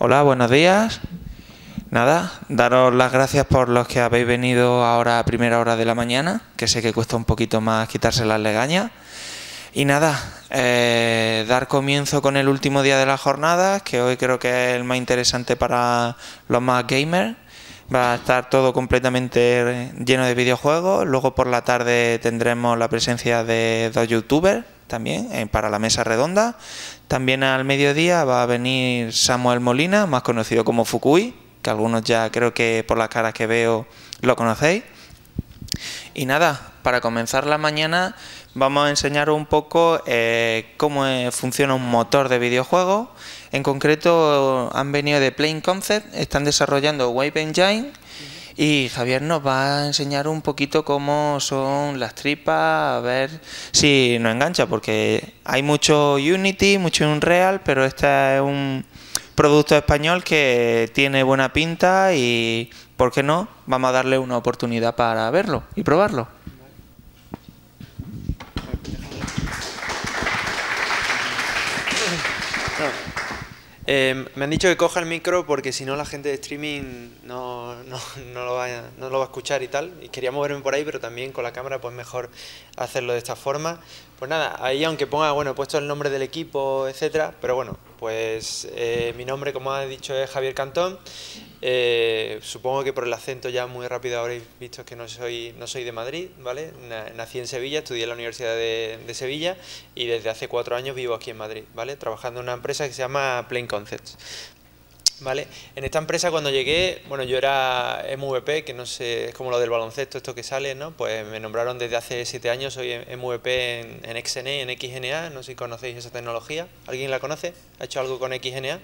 Hola, buenos días. Nada, daros las gracias por los que habéis venido ahora a primera hora de la mañana, que sé que cuesta un poquito más quitarse las legañas. Y nada, dar comienzo con el último día de la jornada, que hoy creo que es el más interesante para los más gamers. Va a estar todo completamente lleno de videojuegos. Luego por la tarde tendremos la presencia de 2 youtubers también para la mesa redonda. También al mediodía va a venir Samuel Molina, más conocido como Fukui, que algunos ya creo que por las caras que veo lo conocéis. Y nada, para comenzar la mañana vamos a enseñaros un poco cómo funciona un motor de videojuegos. En concreto han venido de Plain Concept, están desarrollando Wave Engine y Javier nos va a enseñar un poquito cómo son las tripas, a ver si nos engancha, porque hay mucho Unity, mucho Unreal, pero este es un producto español que tiene buena pinta y, ¿por qué no? Vamos a darle una oportunidad para verlo y probarlo. Me han dicho que coja el micro porque si no la gente de streaming no lo va a escuchar y tal. Y quería moverme por ahí, pero también con la cámara pues mejor hacerlo de esta forma. Pues nada, ahí aunque ponga, bueno, he puesto el nombre del equipo, etcétera, pero bueno, pues mi nombre, como ha dicho, es Javier Cantón. Supongo que por el acento ya muy rápido habréis visto que no soy de Madrid, ¿vale? Nací en Sevilla, estudié en la Universidad de Sevilla y desde hace 4 años vivo aquí en Madrid, ¿vale? Trabajando en una empresa que se llama Plain Concepts, ¿vale? En esta empresa cuando llegué, bueno, yo era MVP, que no sé, es como lo del baloncesto, esto que sale, ¿no? Pues me nombraron desde hace 7 años, soy MVP en XNA, en XNA, no sé si conocéis esa tecnología. ¿Alguien la conoce? ¿Ha hecho algo con XNA?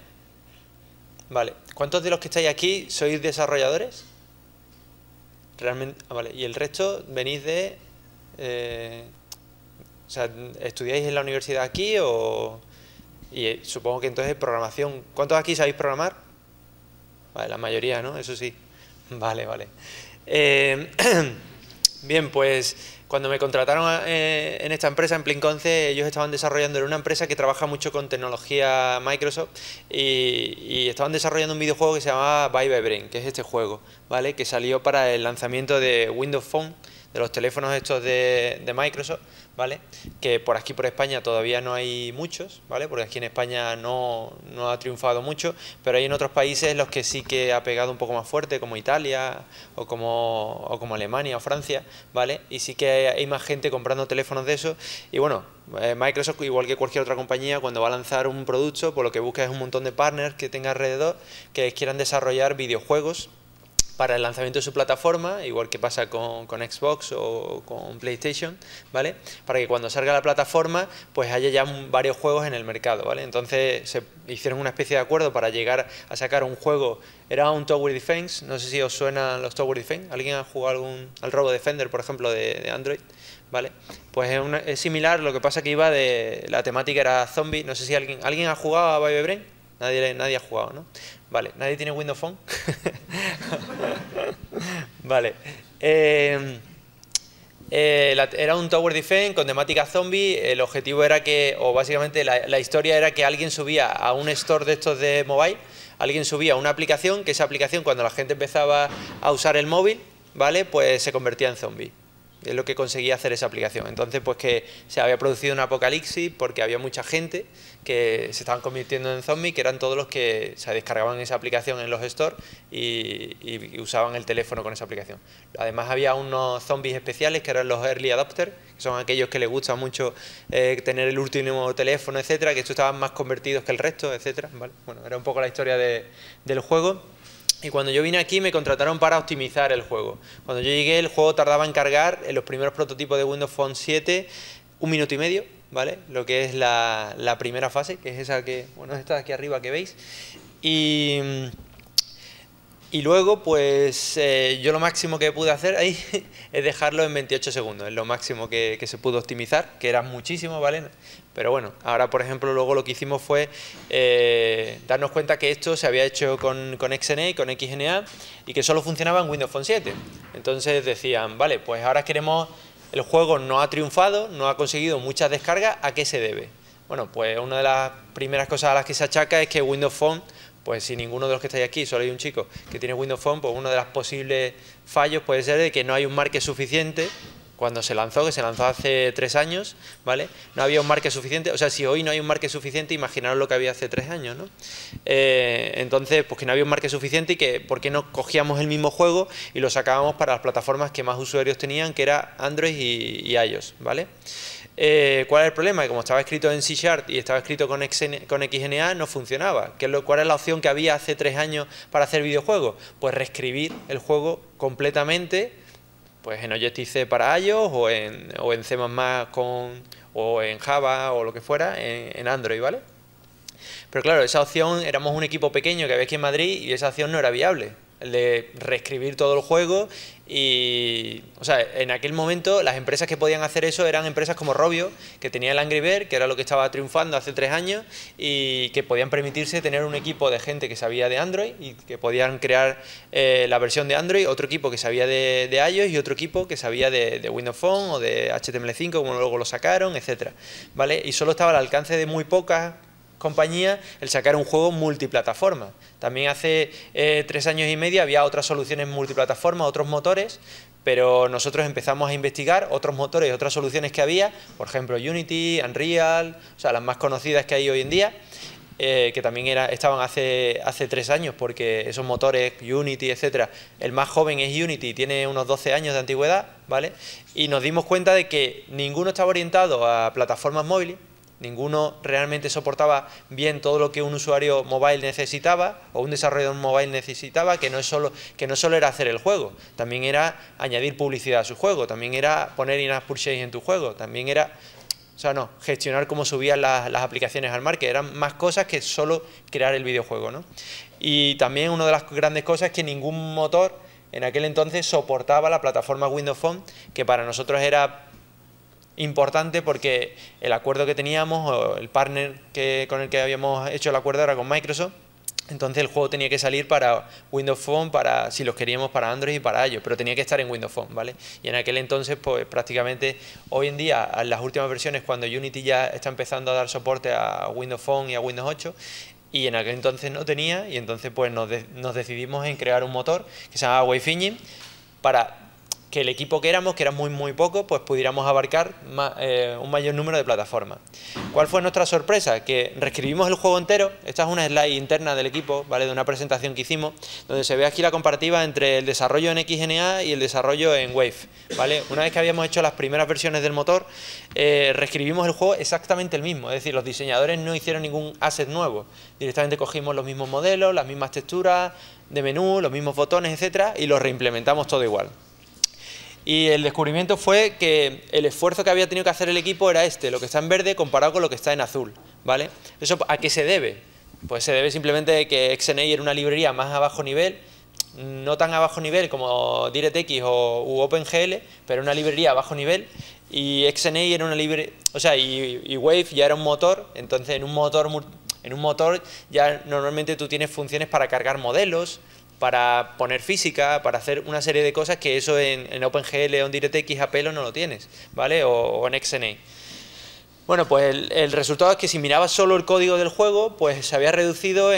Vale. ¿Cuántos de los que estáis aquí sois desarrolladores? Realmente, vale. ¿Y el resto venís de... o sea, estudiáis en la universidad aquí o...? Y supongo que entonces programación... ¿Cuántos aquí sabéis programar? Vale, la mayoría, ¿no? Eso sí. Vale, vale. Bien, pues cuando me contrataron en esta empresa, en Plain Concept, ellos estaban desarrollando en una empresa que trabaja mucho con tecnología Microsoft y estaban desarrollando un videojuego que se llamaba Bye Bye Brain, que es este juego, ¿vale? Que salió para el lanzamiento de Windows Phone, de los teléfonos estos de Microsoft, ¿vale? Que por aquí, por España, todavía no hay muchos, ¿vale? Porque aquí en España no ha triunfado mucho, pero hay en otros países los que sí que ha pegado un poco más fuerte, como Italia o como Alemania o Francia, ¿vale? Y sí que hay más gente comprando teléfonos de esos. Y bueno, Microsoft, igual que cualquier otra compañía, cuando va a lanzar un producto, pues lo que busca es un montón de partners que tenga alrededor, que quieran desarrollar videojuegos para el lanzamiento de su plataforma, igual que pasa con Xbox o con PlayStation, ¿vale? Para que cuando salga la plataforma, pues haya ya varios juegos en el mercado, ¿vale? Entonces se hicieron una especie de acuerdo para llegar a sacar un juego, era un Tower Defense, no sé si os suenan los Tower Defense, ¿alguien ha jugado al Robo Defender, por ejemplo, de Android? ¿Vale? Pues es similar, lo que pasa que iba de... la temática era zombie, no sé si alguien ha jugado a Bye Bye Brain. Nadie ha jugado, ¿no? Vale, ¿nadie tiene Windows Phone? Vale. Era un Tower Defense con temática zombie. El objetivo era que, o básicamente la historia era que alguien subía a un store de estos de mobile, alguien subía una aplicación, que esa aplicación cuando la gente empezaba a usar el móvil, ¿vale? Pues se convertía en zombie. Es lo que conseguía hacer esa aplicación. Entonces, pues que se había producido un apocalipsis porque había mucha gente que se estaban convirtiendo en zombies, que eran todos los que se descargaban esa aplicación en los stores y usaban el teléfono con esa aplicación. Además, había unos zombies especiales que eran los early adopters, que son aquellos que les gusta mucho tener el último teléfono, etcétera, que estos estaban más convertidos que el resto, etcétera. ¿Vale? Bueno, era un poco la historia del juego. Y cuando yo vine aquí me contrataron para optimizar el juego. Cuando yo llegué el juego tardaba en cargar en los primeros prototipos de Windows Phone 7 1 minuto y medio, ¿vale? Lo que es la primera fase, que es esa que, bueno, esta de aquí arriba que veis. Y luego, pues yo lo máximo que pude hacer ahí es dejarlo en 28 segundos, es lo máximo que se pudo optimizar, que era muchísimo, ¿vale? Pero bueno, ahora por ejemplo luego lo que hicimos fue darnos cuenta que esto se había hecho con XNA y con XNA y que solo funcionaba en Windows Phone 7. Entonces decían, vale, pues ahora queremos, el juego no ha triunfado, no ha conseguido muchas descargas, ¿a qué se debe? Bueno, pues una de las primeras cosas a las que se achaca es que Windows Phone Pues si ninguno de los que estáis aquí, solo hay un chico que tiene Windows Phone, pues uno de los posibles fallos puede ser de que no hay un marque suficiente. Cuando se lanzó, que se lanzó hace 3 años, ¿vale? No había un marque suficiente, o sea, si hoy no hay un marque suficiente, imaginaros lo que había hace 3 años, ¿no? Entonces, pues que no había un marque suficiente y que, ¿por qué no cogíamos el mismo juego y lo sacábamos para las plataformas que más usuarios tenían, que era Android y iOS, ¿vale? ¿Cuál es el problema? Que como estaba escrito en C# y estaba escrito con XNA, no funcionaba. ¿Cuál es la opción que había hace 3 años para hacer videojuegos? Pues reescribir el juego completamente, pues en Objective-C para iOS o en C++ o en Java o lo que fuera en Android, ¿vale? Pero claro, esa opción, éramos un equipo pequeño que había aquí en Madrid y esa opción no era viable, el de reescribir todo el juego. Y, o sea, en aquel momento las empresas que podían hacer eso eran empresas como Rovio, que tenía el Angry Birds, que era lo que estaba triunfando hace 3 años, y que podían permitirse tener un equipo de gente que sabía de Android y que podían crear la versión de Android, otro equipo que sabía de iOS y otro equipo que sabía de Windows Phone o de HTML5, como luego lo sacaron, etcétera, ¿vale? Y solo estaba al alcance de muy pocas compañía el sacar un juego multiplataforma. También hace 3 años y medio había otras soluciones multiplataforma, otros motores, pero nosotros empezamos a investigar otros motores y otras soluciones que había, por ejemplo Unity, Unreal, o sea, las más conocidas que hay hoy en día, que también estaban hace 3 años, porque esos motores, Unity, etcétera, el más joven es Unity, tiene unos 12 años de antigüedad, ¿vale? Y nos dimos cuenta de que ninguno estaba orientado a plataformas móviles, ninguno realmente soportaba bien todo lo que un usuario mobile necesitaba o un desarrollador mobile necesitaba, que no solo era hacer el juego, también era añadir publicidad a su juego, también era poner in-app purchase en tu juego, también era, o sea, no, gestionar cómo subían las aplicaciones al mar, que eran más cosas que solo crear el videojuego, ¿no? Y también una de las grandes cosas es que ningún motor en aquel entonces soportaba la plataforma Windows Phone, que para nosotros era importante porque el acuerdo que teníamos, o el partner con el que habíamos hecho el acuerdo era con Microsoft. Entonces el juego tenía que salir para Windows Phone, si los queríamos para Android y para iOS, pero tenía que estar en Windows Phone, ¿vale? Y en aquel entonces, pues prácticamente hoy en día, en las últimas versiones, cuando Unity ya está empezando a dar soporte a Windows Phone y a Windows 8, y en aquel entonces no tenía, y entonces pues nos decidimos en crear un motor que se llama Wave Engine para que el equipo que éramos, que era muy poco, pues pudiéramos abarcar un mayor número de plataformas. ¿Cuál fue nuestra sorpresa? Que reescribimos el juego entero. Esta es una slide interna del equipo, ¿vale? De una presentación que hicimos, donde se ve aquí la comparativa entre el desarrollo en XNA y el desarrollo en Wave, ¿vale? Una vez que habíamos hecho las primeras versiones del motor, reescribimos el juego exactamente el mismo, es decir, los diseñadores no hicieron ningún asset nuevo, directamente cogimos los mismos modelos, las mismas texturas de menú, los mismos botones, etcétera, y los reimplementamos todo igual. Y el descubrimiento fue que el esfuerzo que había tenido que hacer el equipo era lo que está en verde comparado con lo que está en azul, ¿vale? ¿Eso a qué se debe? Pues se debe simplemente a que XNA era una librería más a bajo nivel, no tan a bajo nivel como DirectX u OpenGL, pero una librería a bajo nivel, y XNA era una librería, o sea, y Wave ya era un motor. Entonces en un motor ya normalmente tú tienes funciones para cargar modelos, para poner física, para hacer una serie de cosas que eso en OpenGL o en DirectX a pelo no lo tienes, ¿vale? O en XNA. Bueno, pues el resultado es que si mirabas solo el código del juego, pues se había reducido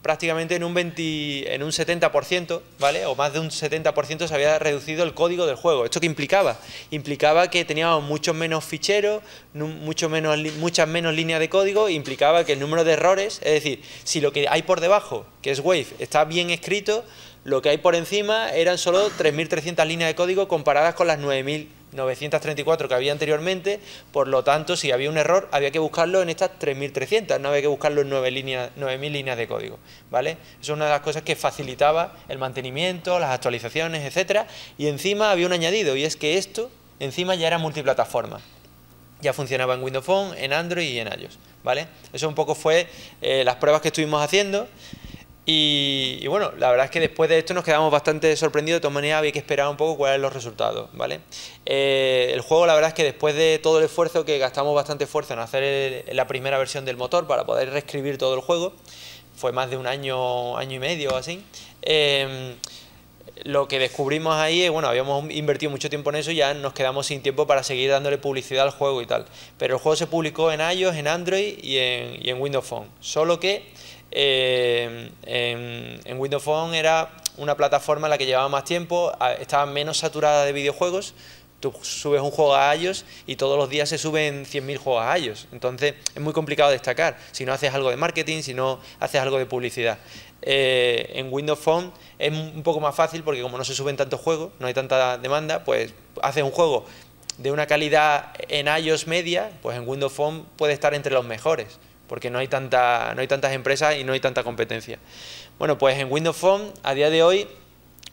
prácticamente en un 70%, ¿vale? O más de un 70% se había reducido el código del juego. ¿Esto qué implicaba? Implicaba que teníamos muchos menos ficheros, muchas menos líneas de código, e implicaba que el número de errores, es decir, si lo que hay por debajo, que es Wave, está bien escrito, lo que hay por encima eran solo 3.300 líneas de código comparadas con las 9.934 que había anteriormente. Por lo tanto, si había un error, había que buscarlo en estas 3.300, no había que buscarlo en 9.000 líneas de código, ¿vale? Eso es una de las cosas que facilitaba el mantenimiento, las actualizaciones, etcétera. Y encima había un añadido, y es que esto encima ya era multiplataforma. Ya funcionaba en Windows Phone, en Android y en iOS, ¿vale? Eso un poco fue las pruebas que estuvimos haciendo. Y bueno, la verdad es que después de esto nos quedamos bastante sorprendidos. De todas maneras había que esperar un poco cuáles eran los resultados, ¿vale? El juego, la verdad es que después de todo el esfuerzo, que gastamos bastante esfuerzo en hacer la primera versión del motor para poder reescribir todo el juego, fue más de un año y medio o así, lo que descubrimos ahí es, bueno, habíamos invertido mucho tiempo en eso y ya nos quedamos sin tiempo para seguir dándole publicidad al juego y tal. Pero el juego se publicó en iOS, en Android y en Windows Phone. Solo que en Windows Phone era una plataforma en la que llevaba más tiempo, estaba menos saturada de videojuegos. Tú subes un juego a iOS y todos los días se suben 100.000 juegos a iOS. Entonces es muy complicado destacar si no haces algo de marketing, si no haces algo de publicidad. En Windows Phone es un poco más fácil porque como no se suben tantos juegos, no hay tanta demanda, pues haces un juego de una calidad en iOS media, pues en Windows Phone puede estar entre los mejores, porque no hay tantas empresas y no hay tanta competencia. Bueno, pues en Windows Phone, a día de hoy,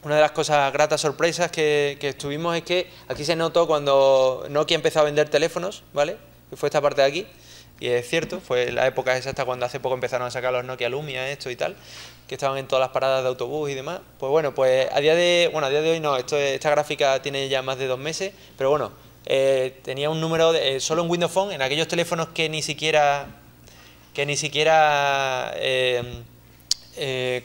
una de las cosas gratas sorpresas que estuvimos es que aquí se notó cuando Nokia empezó a vender teléfonos, ¿vale? Que fue esta parte de aquí, y es cierto, fue la época exacta cuando hace poco empezaron a sacar los Nokia Lumia, esto y tal, que estaban en todas las paradas de autobús y demás. Pues bueno, pues a día de hoy no, esta gráfica tiene ya más de 2 meses, pero bueno, tenía un número, solo en Windows Phone, en aquellos teléfonos que ni siquiera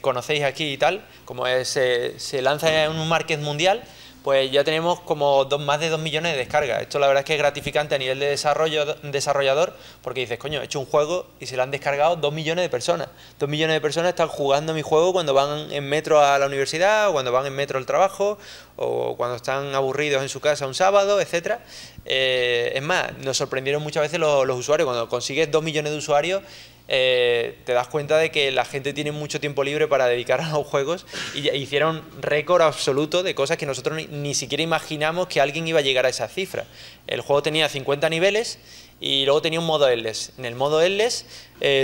conocéis aquí y tal, como se lanza en un market mundial, pues ya tenemos como más de 2 millones de descargas. Esto la verdad es que es gratificante a nivel de desarrollador, porque dices, coño, he hecho un juego y se lo han descargado 2 millones de personas. 2 millones de personas están jugando mi juego cuando van en metro a la universidad, o cuando van en metro al trabajo, o cuando están aburridos en su casa un sábado, etcétera. Es más, nos sorprendieron muchas veces los usuarios. Cuando consigues 2 millones de usuarios, te das cuenta de que la gente tiene mucho tiempo libre para dedicar a los juegos y hicieron récord absoluto de cosas que nosotros ni siquiera imaginamos que alguien iba a llegar a esa cifra. El juego tenía 50 niveles y luego tenía un modo Endless. En el modo Endless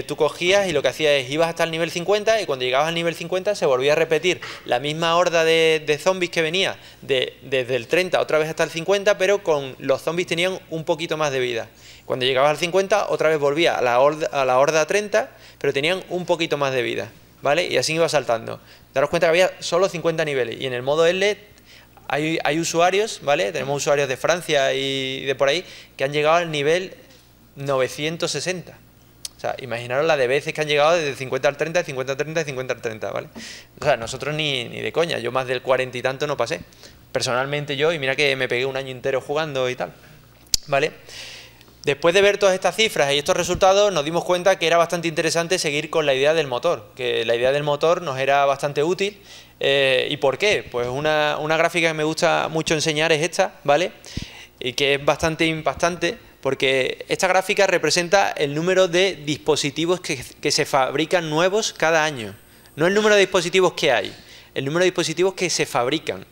tú cogías y lo que hacías es ibas hasta el nivel 50 y cuando llegabas al nivel 50 se volvía a repetir la misma horda de zombies que venía desde el 30 otra vez hasta el 50, pero con los zombies tenían un poquito más de vida. Cuando llegabas al 50 otra vez volvía a la horda 30, pero tenían un poquito más de vida, ¿vale? Y así iba saltando. Daros cuenta que había solo 50 niveles y en el modo Endless hay usuarios, ¿vale? Tenemos usuarios de Francia y de por ahí que han llegado al nivel 960. O sea, imaginaros la de veces que han llegado desde 50 al 30, de 50 al 30, de 50 al 30, ¿vale? O sea, nosotros ni de coña, yo más del 40 y tanto no pasé. Personalmente yo, y mira que me pegué un año entero jugando y tal, ¿vale? Después de ver todas estas cifras y estos resultados, nos dimos cuenta que era bastante interesante seguir con la idea del motor, que la idea del motor nos era bastante útil. ¿Y por qué? Pues una gráfica que me gusta mucho enseñar es esta, ¿vale? Y que es bastante impactante, porque esta gráfica representa el número de dispositivos que se fabrican nuevos cada año. No el número de dispositivos que hay, el número de dispositivos que se fabrican,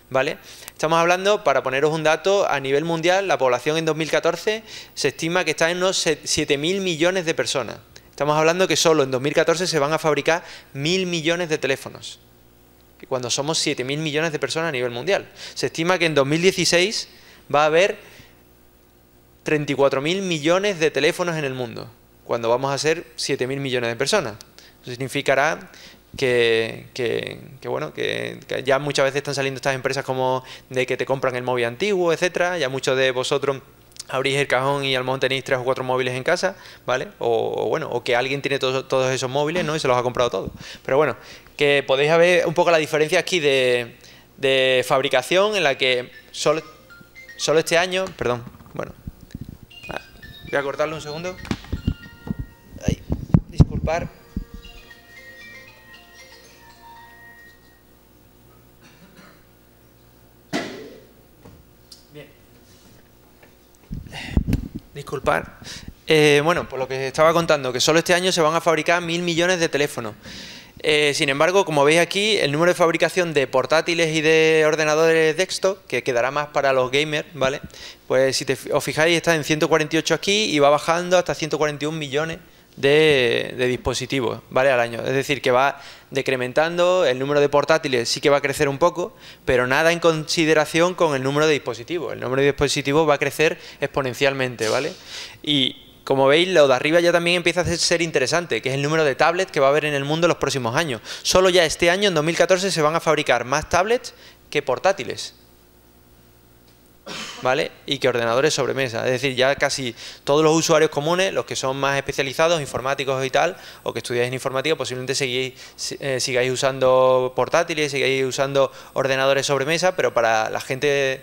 ¿vale? Estamos hablando, para poneros un dato, a nivel mundial, la población en 2014 se estima que está en unos 7.000 millones de personas. Estamos hablando que solo en 2014 se van a fabricar 1.000 millones de teléfonos. Y cuando somos 7.000 millones de personas a nivel mundial. Se estima que en 2016 va a haber 34.000 millones de teléfonos en el mundo, cuando vamos a ser 7.000 millones de personas. Eso significará que ya muchas veces están saliendo estas empresas como de que te compran el móvil antiguo, etcétera. Ya muchos de vosotros abrís el cajón y a lo mejor tenéis 3 o 4 móviles en casa, ¿vale? O que alguien tiene todos esos móviles, ¿no? Y se los ha comprado todos. Pero bueno, que podéis ver un poco la diferencia aquí de fabricación, en la que solo este año, perdón, bueno, voy a cortarlo un segundo. Ay, disculpar. Bien. Disculpar. Bueno, por lo que estaba contando, que solo este año se van a fabricar 1.000 millones de teléfonos. Sin embargo, como veis aquí, el número de fabricación de portátiles y de ordenadores desktop, que quedará más para los gamers, ¿vale? Pues si os fijáis, está en 148 aquí y va bajando hasta 141 millones de dispositivos, ¿vale? Al año. Es decir, que va decrementando, el número de portátiles sí que va a crecer un poco, pero nada en consideración con el número de dispositivos. El número de dispositivos va a crecer exponencialmente, ¿vale? Y como veis, lo de arriba ya también empieza a ser interesante, que es el número de tablets que va a haber en el mundo en los próximos años. Solo ya este año, en 2014, se van a fabricar más tablets que portátiles. ¿vale? Y que ordenadores sobremesa. Es decir, ya casi todos los usuarios comunes, los que son más especializados, informáticos y tal, o que estudiáis en informática, posiblemente sigáis usando portátiles, sigáis usando ordenadores sobremesa, pero para la gente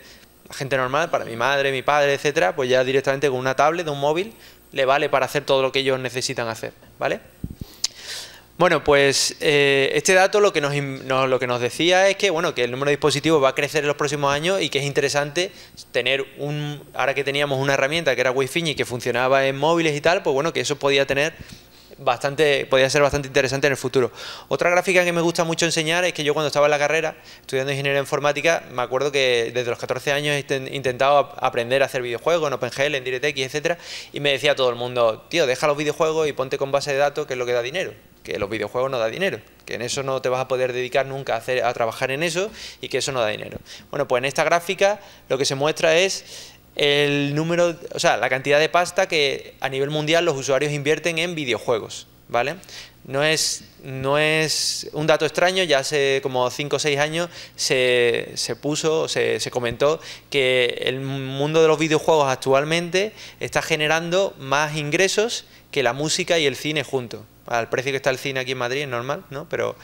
normal, para mi madre, mi padre, etcétera, pues ya directamente con una tablet, un móvil, le vale para hacer todo lo que ellos necesitan hacer, ¿vale? Bueno, pues este dato lo que nos decía es que, bueno, que el número de dispositivos va a crecer en los próximos años y que es interesante tener ahora que teníamos una herramienta que era Wi-Fi y que funcionaba en móviles y tal, pues bueno, que eso podía ser bastante interesante en el futuro. Otra gráfica que me gusta mucho enseñar es que yo cuando estaba en la carrera, estudiando ingeniería informática, me acuerdo que desde los 14 años he intentado aprender a hacer videojuegos en OpenGL, en DirectX, etcétera, y me decía todo el mundo, tío, deja los videojuegos y ponte con base de datos, que es lo que da dinero. Que los videojuegos no da dinero, que en eso no te vas a poder dedicar nunca a trabajar en eso y que eso no da dinero. Bueno, pues en esta gráfica lo que se muestra es el número, o sea, la cantidad de pasta que a nivel mundial los usuarios invierten en videojuegos, ¿vale? No es un dato extraño, ya hace como 5 o 6 años se comentó que el mundo de los videojuegos actualmente está generando más ingresos que la música y el cine juntos. Al precio que está el cine aquí en Madrid es normal, ¿no? Pero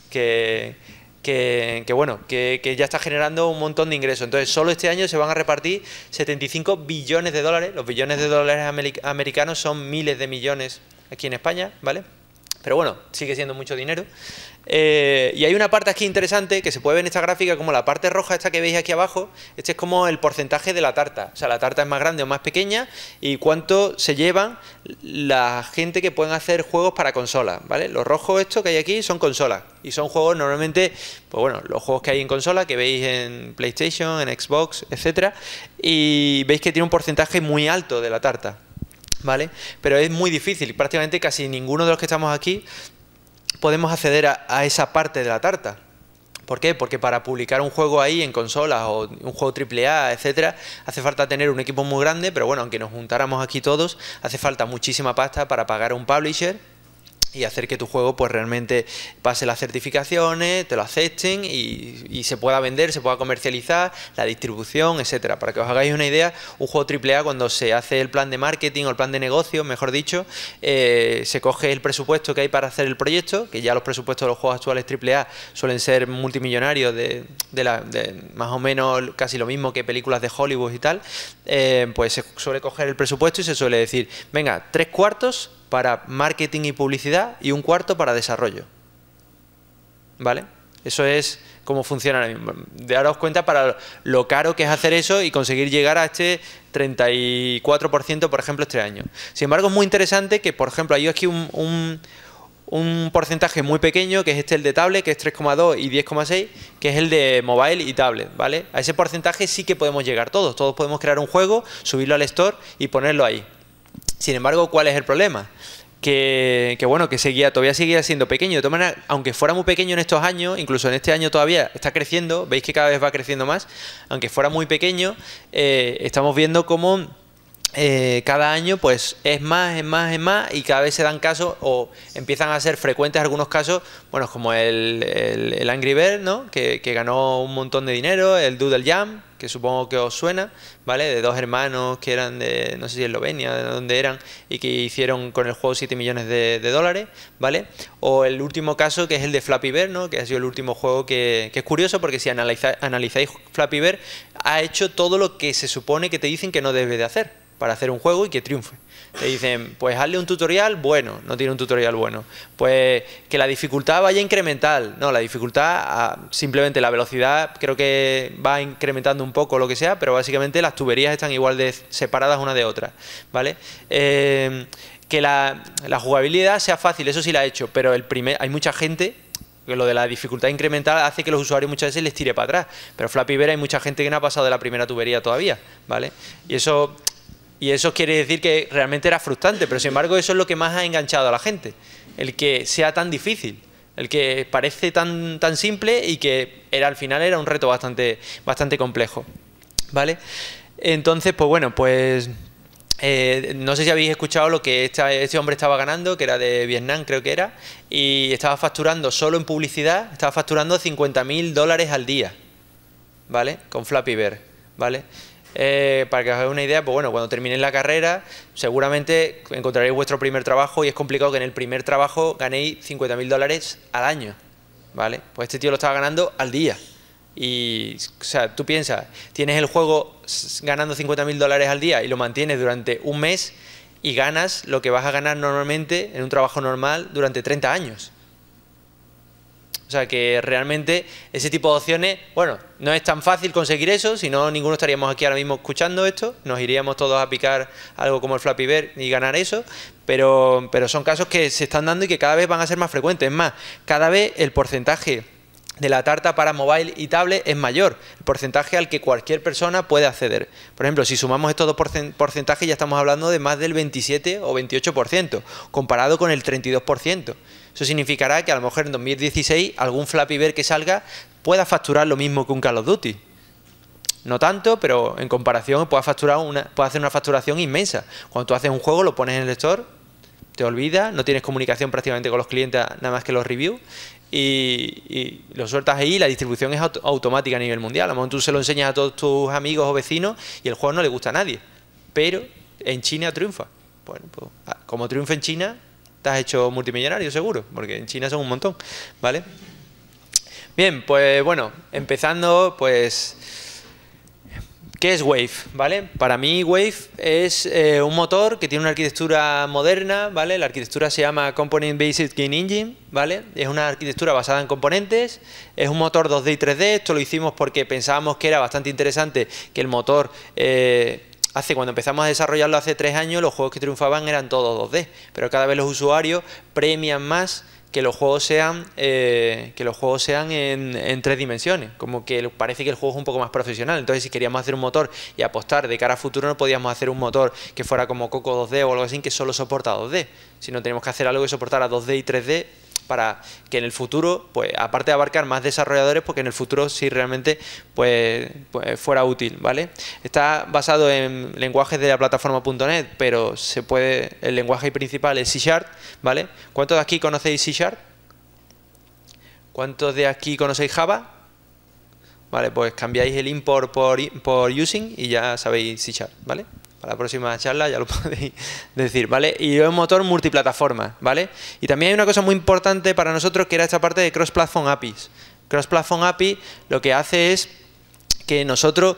que ya está generando un montón de ingresos. Entonces, solo este año se van a repartir 75 billones de dólares. Los billones de dólares americanos son miles de millones aquí en España, ¿vale? Pero bueno, sigue siendo mucho dinero. Y hay una parte aquí interesante que se puede ver en esta gráfica como la parte roja esta que veis aquí abajo. Este es como el porcentaje de la tarta. O sea, la tarta es más grande o más pequeña y cuánto se llevan la gente que pueden hacer juegos para consolas, ¿vale? Los rojos estos que hay aquí son consolas y son juegos normalmente, pues bueno, los juegos que hay en consola que veis en PlayStation, en Xbox, etcétera, y veis que tiene un porcentaje muy alto de la tarta, ¿vale? Pero es muy difícil, prácticamente casi ninguno de los que estamos aquí podemos acceder a esa parte de la tarta. ¿Por qué? Porque para publicar un juego ahí en consolas o un juego AAA, etcétera, hace falta tener un equipo muy grande, pero bueno, aunque nos juntáramos aquí todos, hace falta muchísima pasta para pagar a un publisher y hacer que tu juego pues realmente pase las certificaciones, te lo acepten y se pueda vender, se pueda comercializar, la distribución, etcétera. Para que os hagáis una idea, un juego AAA cuando se hace el plan de marketing o el plan de negocio, mejor dicho, se coge el presupuesto que hay para hacer el proyecto, que ya los presupuestos de los juegos actuales AAA suelen ser multimillonarios de más o menos casi lo mismo que películas de Hollywood y tal, pues se suele coger el presupuesto y se suele decir, venga, 3/4 para marketing y publicidad y 1/4 para desarrollo, ¿vale? Eso es cómo funciona ahora mismo. Daros cuenta para lo caro que es hacer eso y conseguir llegar a este 34%, por ejemplo, este año. Sin embargo, es muy interesante que, por ejemplo, hay aquí un porcentaje muy pequeño, que es el de tablet, que es 3,2 y 10,6, que es el de mobile y tablet, ¿vale? A ese porcentaje sí que podemos llegar todos. Todos podemos crear un juego, subirlo al store y ponerlo ahí. Sin embargo, ¿cuál es el problema? Que bueno, que todavía seguía siendo pequeño. De todas maneras, aunque fuera muy pequeño en estos años, incluso en este año todavía está creciendo, veis que cada vez va creciendo más, aunque fuera muy pequeño, estamos viendo cómo cada año pues es más y cada vez se dan casos o empiezan a ser frecuentes algunos casos, bueno, como el Angry Bird, ¿no? Que ganó un montón de dinero, el Doodle Jam, que supongo que os suena, ¿vale? De dos hermanos que eran de, no sé si Eslovenia, de dónde eran, y que hicieron con el juego 7 millones de dólares, ¿vale? O el último caso, que es el de Flappy Bird, ¿no? Que ha sido el último juego que es curioso, porque si analizáis Flappy Bird, ha hecho todo lo que se supone que te dicen que no debe de hacer para hacer un juego y que triunfe. Te dicen, pues hazle un tutorial bueno, no tiene un tutorial bueno. Pues que la dificultad vaya incremental. No, la dificultad, simplemente la velocidad creo que va incrementando un poco, lo que sea, pero básicamente las tuberías están igual de separadas una de otra, ¿vale? Que la jugabilidad sea fácil, eso sí la ha hecho, pero hay mucha gente que lo de la dificultad incremental hace que los usuarios muchas veces les tire para atrás. Pero Flappy Bird hay mucha gente que no ha pasado de la primera tubería todavía, ¿vale? Y eso quiere decir que realmente era frustrante, pero sin embargo eso es lo que más ha enganchado a la gente, el que sea tan difícil, el que parece tan simple y que al final era un reto bastante complejo, ¿vale? Entonces, pues bueno, pues no sé si habéis escuchado lo que este hombre estaba ganando, que era de Vietnam, creo que era, y estaba facturando solo en publicidad, estaba facturando $50.000 al día, ¿vale? Con Flappy Bird, ¿vale? Para que os hagáis una idea, pues bueno, cuando terminéis la carrera, seguramente encontraréis vuestro primer trabajo y es complicado que en el primer trabajo ganéis 50.000 dólares al año, ¿vale? Pues este tío lo estaba ganando al día. Y, o sea, tú piensas, tienes el juego ganando 50.000 dólares al día y lo mantienes durante un mes y ganas lo que vas a ganar normalmente en un trabajo normal durante 30 años. O sea que realmente ese tipo de opciones, bueno, no es tan fácil conseguir eso, si no ninguno estaríamos aquí ahora mismo escuchando esto, nos iríamos todos a picar algo como el Flappy Bird y ganar eso, pero son casos que se están dando y que cada vez van a ser más frecuentes. Es más, cada vez el porcentaje de la tarta para mobile y tablet es mayor, el porcentaje al que cualquier persona puede acceder. Por ejemplo, si sumamos estos dos porcentajes ya estamos hablando de más del 27 o 28%, comparado con el 32%. Eso significará que a lo mejor en 2016 algún Flappy Bird que salga pueda facturar lo mismo que un Call of Duty. No tanto, pero en comparación puede hacer una facturación inmensa. Cuando tú haces un juego, lo pones en el store, te olvidas, no tienes comunicación prácticamente con los clientes nada más que los reviews y lo sueltas ahí y la distribución es automática a nivel mundial. A lo mejor tú se lo enseñas a todos tus amigos o vecinos y el juego no le gusta a nadie, pero en China triunfa. Bueno, pues como triunfa en China, te has hecho multimillonario seguro, porque en China son un montón, ¿vale? Bien, pues bueno, empezando, pues ¿qué es Wave? ¿Vale? Para mí Wave es un motor que tiene una arquitectura moderna, ¿vale? La arquitectura se llama Component Based Game Engine, ¿vale? Es una arquitectura basada en componentes, es un motor 2D y 3D, esto lo hicimos porque pensábamos que era bastante interesante que el motor cuando empezamos a desarrollarlo hace 3 años, los juegos que triunfaban eran todos 2D, pero cada vez los usuarios premian más que los juegos sean en 3 dimensiones, como que parece que el juego es un poco más profesional. Entonces, si queríamos hacer un motor y apostar de cara a futuro, no podíamos hacer un motor que fuera como Coco 2D o algo así, que solo soporta 2D, sino tenemos que hacer algo que soportara 2D y 3D para que en el futuro, pues aparte de abarcar más desarrolladores, porque en el futuro sí realmente pues fuera útil, ¿vale? Está basado en lenguajes de la plataforma .NET, pero el lenguaje principal es C#, ¿vale? ¿Cuántos de aquí conocéis C#? ¿Cuántos de aquí conocéis Java? Vale, pues cambiáis el import por using y ya sabéis C#, ¿vale? Para la próxima charla ya lo podéis decir, ¿vale? Y es un motor multiplataforma, ¿vale? Y también hay una cosa muy importante para nosotros que era esta parte de Cross Platform APIs. Cross Platform API lo que hace es que nosotros...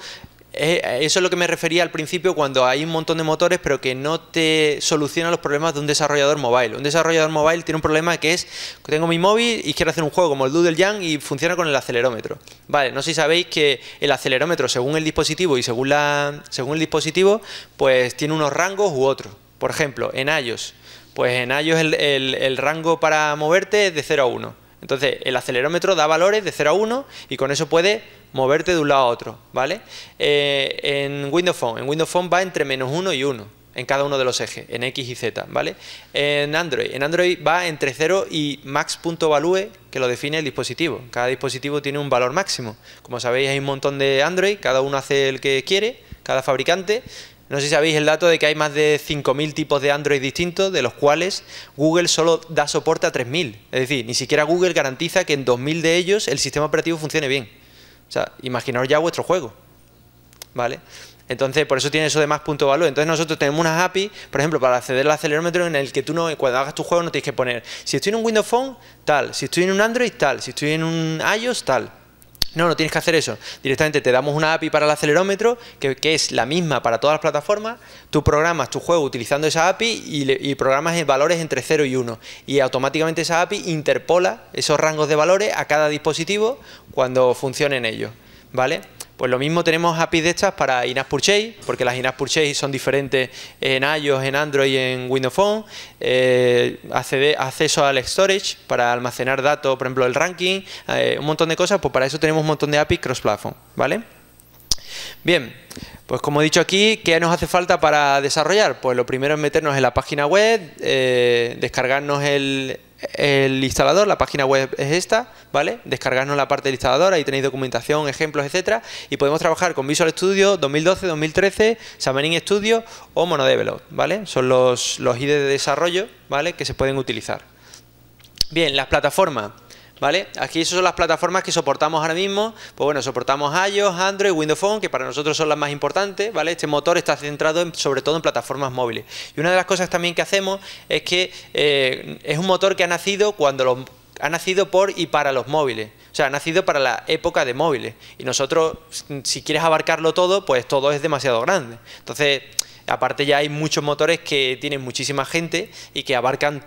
Eso es lo que me refería al principio cuando hay un montón de motores pero que no te solucionan los problemas de un desarrollador mobile. Un desarrollador mobile tiene un problema que es que tengo mi móvil y quiero hacer un juego como el Doodle Jam y funciona con el acelerómetro. Vale, no sé si sabéis que el acelerómetro según el dispositivo y según el dispositivo pues tiene unos rangos u otros. Por ejemplo, en iOS, pues en iOS el rango para moverte es de 0 a 1. Entonces, el acelerómetro da valores de 0 a 1 y con eso puedes moverte de un lado a otro, ¿vale? En Windows Phone va entre -1 y 1 en cada uno de los ejes, en X y Z, ¿vale? En Android va entre 0 y max.value, que lo define el dispositivo. Cada dispositivo tiene un valor máximo. Como sabéis, hay un montón de Android, cada uno hace el que quiere, cada fabricante. No sé si sabéis el dato de que hay más de 5.000 tipos de Android distintos, de los cuales Google solo da soporte a 3.000. Es decir, ni siquiera Google garantiza que en 2.000 de ellos el sistema operativo funcione bien. O sea, imaginaos ya vuestro juego, ¿vale? Entonces, por eso tiene eso de más.value. Entonces nosotros tenemos unas API, por ejemplo, para acceder al acelerómetro en el que tú cuando hagas tu juego no tienes que poner si estoy en un Windows Phone, tal, si estoy en un Android, tal, si estoy en un iOS, tal. No tienes que hacer eso. Directamente te damos una API para el acelerómetro que es la misma para todas las plataformas. Tú programas tu juego utilizando esa API y programas valores entre 0 y 1. Y automáticamente esa API interpola esos rangos de valores a cada dispositivo cuando funcionen ellos, ¿vale? Pues lo mismo tenemos APIs de estas para in-app purchase, porque las in-app purchase son diferentes en iOS, en Android y en Windows Phone. Acceso al storage para almacenar datos, por ejemplo el ranking, un montón de cosas, pues para eso tenemos un montón de APIs cross-platform, ¿vale? Bien, pues como he dicho aquí, ¿qué nos hace falta para desarrollar? Pues lo primero es meternos en la página web, descargarnos el instalador, la página web es esta, ¿vale? Descargarnos la parte del instalador, ahí tenéis documentación, ejemplos, etcétera, y podemos trabajar con Visual Studio 2012, 2013, Xamarin Studio o MonoDevelop, ¿vale? Son los IDE de desarrollo, ¿vale? Que se pueden utilizar. Bien, las plataformas. ¿Vale? Aquí esas son las plataformas que soportamos ahora mismo. Pues bueno, soportamos iOS, Android, Windows Phone, que para nosotros son las más importantes, ¿vale? Este motor está centrado sobre todo en plataformas móviles. Y una de las cosas también que hacemos es que es un motor que ha nacido ha nacido por y para los móviles. O sea, ha nacido para la época de móviles. Y nosotros, si quieres abarcarlo todo, pues todo es demasiado grande. Entonces, aparte ya hay muchos motores que tienen muchísima gente y que abarcan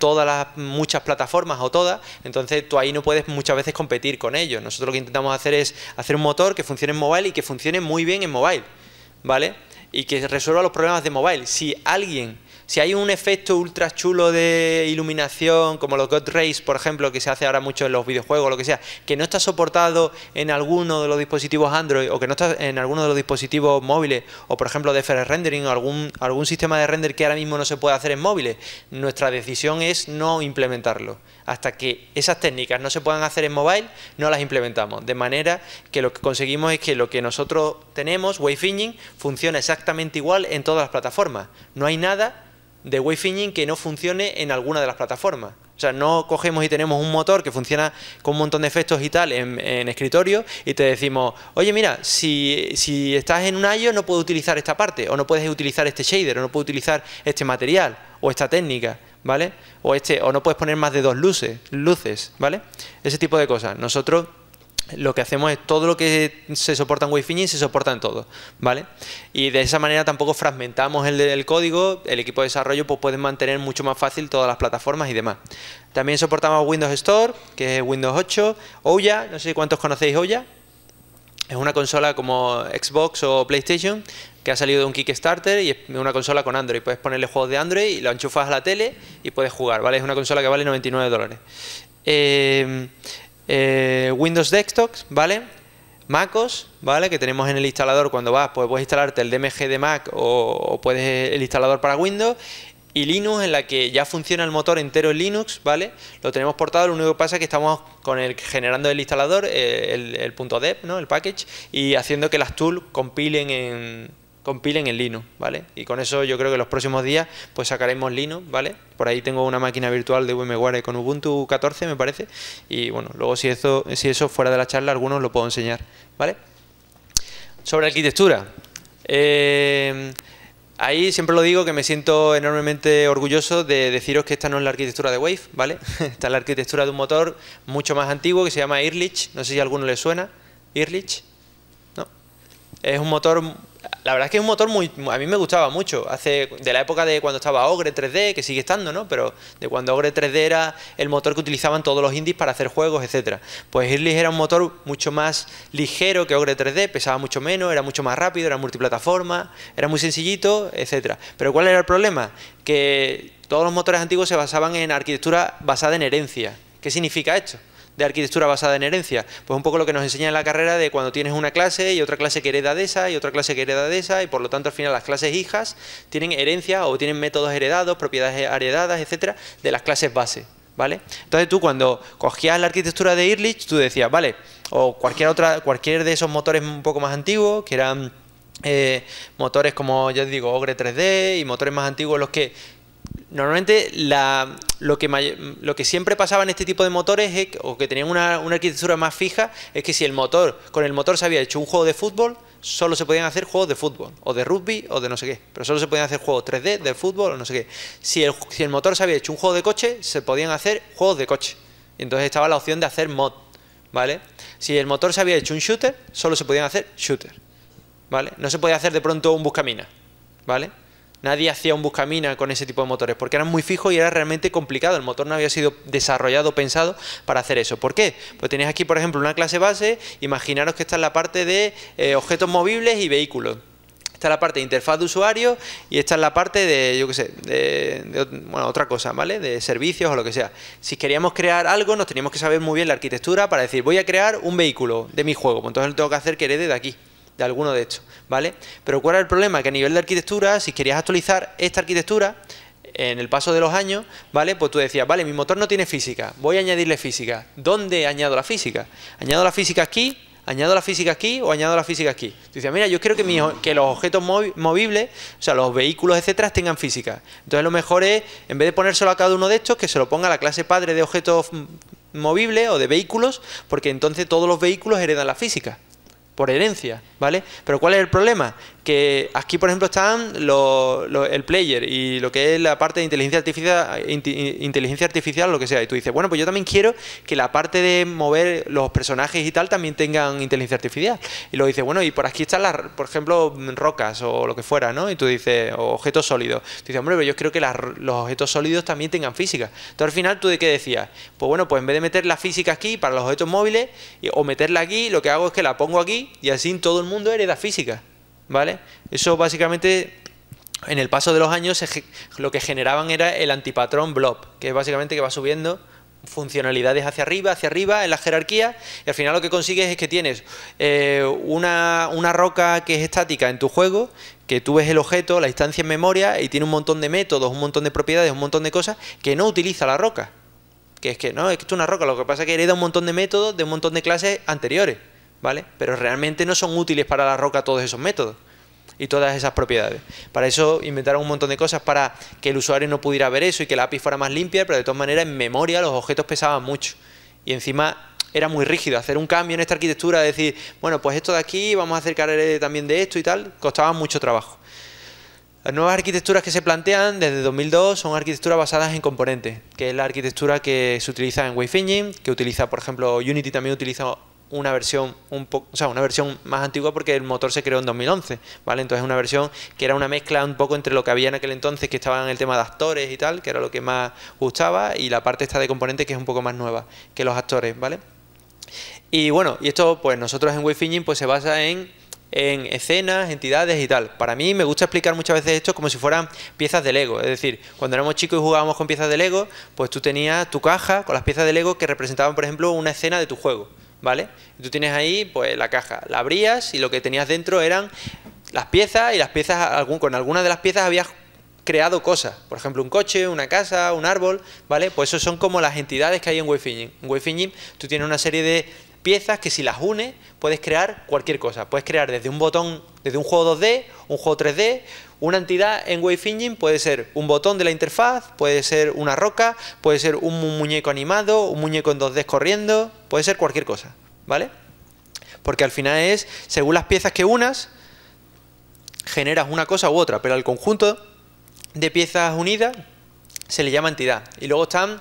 muchas plataformas o todas, entonces tú ahí no puedes muchas veces competir con ellos. Nosotros lo que intentamos hacer es hacer un motor que funcione en mobile y que funcione muy bien en mobile, ¿vale? Y que resuelva los problemas de mobile. Si hay un efecto ultra chulo de iluminación, como los God Rays, por ejemplo, que se hace ahora mucho en los videojuegos o lo que sea, que no está soportado en alguno de los dispositivos Android o que no está en alguno de los dispositivos móviles, o por ejemplo de FR Rendering o algún sistema de render que ahora mismo no se puede hacer en móviles, nuestra decisión es no implementarlo. Hasta que esas técnicas no se puedan hacer en mobile, no las implementamos. De manera que lo que conseguimos es que lo que nosotros tenemos, Wave Engine, funciona exactamente igual en todas las plataformas. No hay nada de Wave Engine que no funcione en alguna de las plataformas. O sea, no cogemos y tenemos un motor que funciona con un montón de efectos y tal en escritorio y te decimos, oye mira, si estás en un iOS no puedes utilizar esta parte, o no puedes utilizar este shader, o no puedes utilizar este material, o esta técnica, ¿vale? O no puedes poner más de 2 luces, ¿vale? Ese tipo de cosas. Nosotros lo que hacemos es todo lo que se soporta en Wave Engine se soporta en todo, ¿vale? Y de esa manera tampoco fragmentamos el código, el equipo de desarrollo pues puede mantener mucho más fácil todas las plataformas y demás. También soportamos Windows Store, que es Windows 8, Ouya, no sé cuántos conocéis Ouya. Es una consola como Xbox o PlayStation que ha salido de un Kickstarter y es una consola con Android. Puedes ponerle juegos de Android y lo enchufas a la tele y puedes jugar, ¿vale? Es una consola que vale $99. Windows Desktop, ¿vale? MacOS, ¿vale? Que tenemos en el instalador cuando vas, pues puedes instalarte el DMG de Mac o puedes el instalador para Windows. Y Linux, en la que ya funciona el motor entero en Linux, ¿vale? Lo tenemos portado, lo único que pasa es que estamos generando el instalador, el .deb, ¿no? El package, y haciendo que las tools compilen en Linux, ¿vale? Y con eso yo creo que los próximos días pues sacaremos Linux, ¿vale? Por ahí tengo una máquina virtual de VMware con Ubuntu 14, me parece, y bueno, luego si eso fuera de la charla, algunos lo puedo enseñar, ¿vale? Sobre arquitectura. Ahí siempre lo digo que me siento enormemente orgulloso de deciros que esta no es la arquitectura de Wave, ¿vale? Esta es la arquitectura de un motor mucho más antiguo que se llama Ehrlich, no sé si a alguno le suena, Ehrlich, ¿no? Es un motor, la verdad es que es un motor a mí me gustaba mucho, de la época de cuando estaba Ogre 3D, que sigue estando, ¿no? Pero de cuando Ogre 3D era el motor que utilizaban todos los indies para hacer juegos, etcétera. Pues Ehrlich era un motor mucho más ligero que Ogre 3D, pesaba mucho menos, era mucho más rápido, era multiplataforma, era muy sencillito, etcétera. Pero ¿cuál era el problema? Que todos los motores antiguos se basaban en arquitectura basada en herencia. ¿Qué significa esto de arquitectura basada en herencia? Pues un poco lo que nos enseña en la carrera de cuando tienes una clase y otra clase que hereda de esa y otra clase que hereda de esa, y por lo tanto al final las clases hijas tienen herencia o tienen métodos heredados, propiedades heredadas, etcétera, de las clases base, ¿vale? Entonces tú cuando cogías la arquitectura de Ehrlich, tú decías, vale, o cualquier de esos motores un poco más antiguos, que eran motores como, ya os digo, Ogre 3D y motores más antiguos, los que normalmente lo que siempre pasaba en este tipo de motores o que tenían una arquitectura más fija es que si con el motor se había hecho un juego de fútbol, solo se podían hacer juegos de fútbol o de rugby o de no sé qué, pero solo se podían hacer juegos 3D de fútbol o no sé qué. Si el motor se había hecho un juego de coche, se podían hacer juegos de coche, y entonces estaba la opción de hacer mod, ¿vale? Si el motor se había hecho un shooter, solo se podían hacer shooter, ¿vale? No se podía hacer de pronto un buscaminas, ¿vale? Nadie hacía un buscamina con ese tipo de motores porque eran muy fijos y era realmente complicado. El motor no había sido desarrollado, pensado para hacer eso. ¿Por qué? Pues tenéis aquí, por ejemplo, una clase base. Imaginaros que esta es la parte de objetos movibles y vehículos. Esta es la parte de interfaz de usuario y esta es la parte de, yo qué sé, bueno, otra cosa, ¿vale? De servicios o lo que sea. Si queríamos crear algo, nos teníamos que saber muy bien la arquitectura para decir, voy a crear un vehículo de mi juego. Pues entonces lo tengo que hacer que herede de aquí, de alguno de estos, ¿vale? Pero ¿cuál era el problema? Que a nivel de arquitectura, si querías actualizar esta arquitectura en el paso de los años, ¿vale? Pues tú decías, vale, mi motor no tiene física, voy a añadirle física. ¿Dónde añado la física? ¿Añado la física aquí? ¿Añado la física aquí o añado la física aquí? Tú dices, mira, yo quiero que los objetos movibles, o sea, los vehículos, etcétera, tengan física. Entonces lo mejor es, en vez de ponérselo a cada uno de estos, que se lo ponga a la clase padre de objetos movibles o de vehículos, porque entonces todos los vehículos heredan la física, por herencia, ¿vale? Pero ¿cuál es el problema? Que aquí, por ejemplo, están el player y lo que es la parte de inteligencia artificial, lo que sea. Y tú dices, bueno, pues yo también quiero que la parte de mover los personajes y tal también tengan inteligencia artificial. Y luego dices, bueno, y por aquí están por ejemplo, rocas o lo que fuera, ¿no? Y tú dices, o objetos sólidos. Tú dices, hombre, pero yo creo que los objetos sólidos también tengan física. Entonces, al final, ¿tú de qué decías? Pues bueno, pues en vez de meter la física aquí para los objetos móviles o meterla aquí, lo que hago es que la pongo aquí y así todo el mundo hereda física, ¿vale? Eso básicamente, en el paso de los años, lo que generaban era el antipatrón blob, que es básicamente que va subiendo funcionalidades hacia arriba en la jerarquía, y al final lo que consigues es que tienes una roca que es estática en tu juego, que tú ves el objeto, la instancia en memoria, y tiene un montón de métodos, un montón de propiedades, un montón de cosas que no utiliza la roca. Que es que no, es que esto es una roca, lo que pasa es que hereda un montón de métodos de un montón de clases anteriores, ¿vale? Pero realmente no son útiles para la roca todos esos métodos y todas esas propiedades. Para eso inventaron un montón de cosas para que el usuario no pudiera ver eso y que la API fuera más limpia, pero de todas maneras en memoria los objetos pesaban mucho y encima era muy rígido. Hacer un cambio en esta arquitectura, decir, bueno, pues esto de aquí, vamos a hacer que herede también de esto y tal, costaba mucho trabajo. Las nuevas arquitecturas que se plantean desde 2002 son arquitecturas basadas en componentes, que es la arquitectura que se utiliza en Wave Engine, que utiliza, por ejemplo, Unity también utiliza una versión una versión más antigua porque el motor se creó en 2011, ¿vale? Entonces una versión que era una mezcla un poco entre lo que había en aquel entonces, que estaba en el tema de actores y tal, que era lo que más gustaba, y la parte esta de componentes que es un poco más nueva que los actores, ¿vale? Y bueno, y esto pues nosotros en Wave Engine pues se basa en escenas, entidades y tal. Para mí me gusta explicar muchas veces esto como si fueran piezas de Lego. Es decir, cuando éramos chicos y jugábamos con piezas de Lego, pues tú tenías tu caja con las piezas de Lego que representaban, por ejemplo, una escena de tu juego, ¿vale? Y tú tienes ahí pues la caja, la abrías y lo que tenías dentro eran las piezas, y las piezas, con algunas de las piezas habías creado cosas, por ejemplo un coche, una casa, un árbol, ¿vale? Pues eso son como las entidades que hay en Wave Engine. En Wave Engine tú tienes una serie de piezas que si las unes puedes crear cualquier cosa. Puedes crear desde un botón, desde un juego 2D, un juego 3D, una entidad en Wave Engine puede ser un botón de la interfaz, puede ser una roca, puede ser un muñeco animado, un muñeco en 2D corriendo, puede ser cualquier cosa, ¿vale? Porque al final es, según las piezas que unas, generas una cosa u otra, pero al conjunto de piezas unidas se le llama entidad. Y luego están,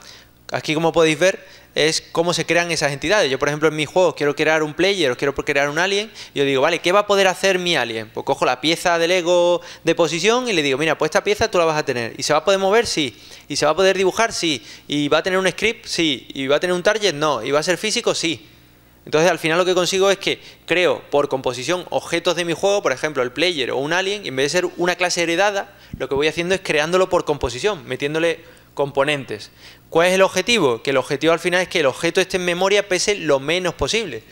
aquí como podéis ver, es cómo se crean esas entidades. Yo, por ejemplo, en mis juegos quiero crear un player o quiero crear un alien, y yo digo, vale, ¿qué va a poder hacer mi alien? Pues cojo la pieza de Lego de posición y le digo, mira, pues esta pieza tú la vas a tener. ¿Y se va a poder mover? Sí. ¿Y se va a poder dibujar? Sí. ¿Y va a tener un script? Sí. ¿Y va a tener un target? No. ¿Y va a ser físico? Sí. Entonces, al final lo que consigo es que creo por composición objetos de mi juego, por ejemplo, el player o un alien, y en vez de ser una clase heredada, lo que voy haciendo es creándolo por composición, metiéndole componentes. ¿Cuál es el objetivo? Que el objetivo al final es que el objeto esté en memoria pese lo menos posible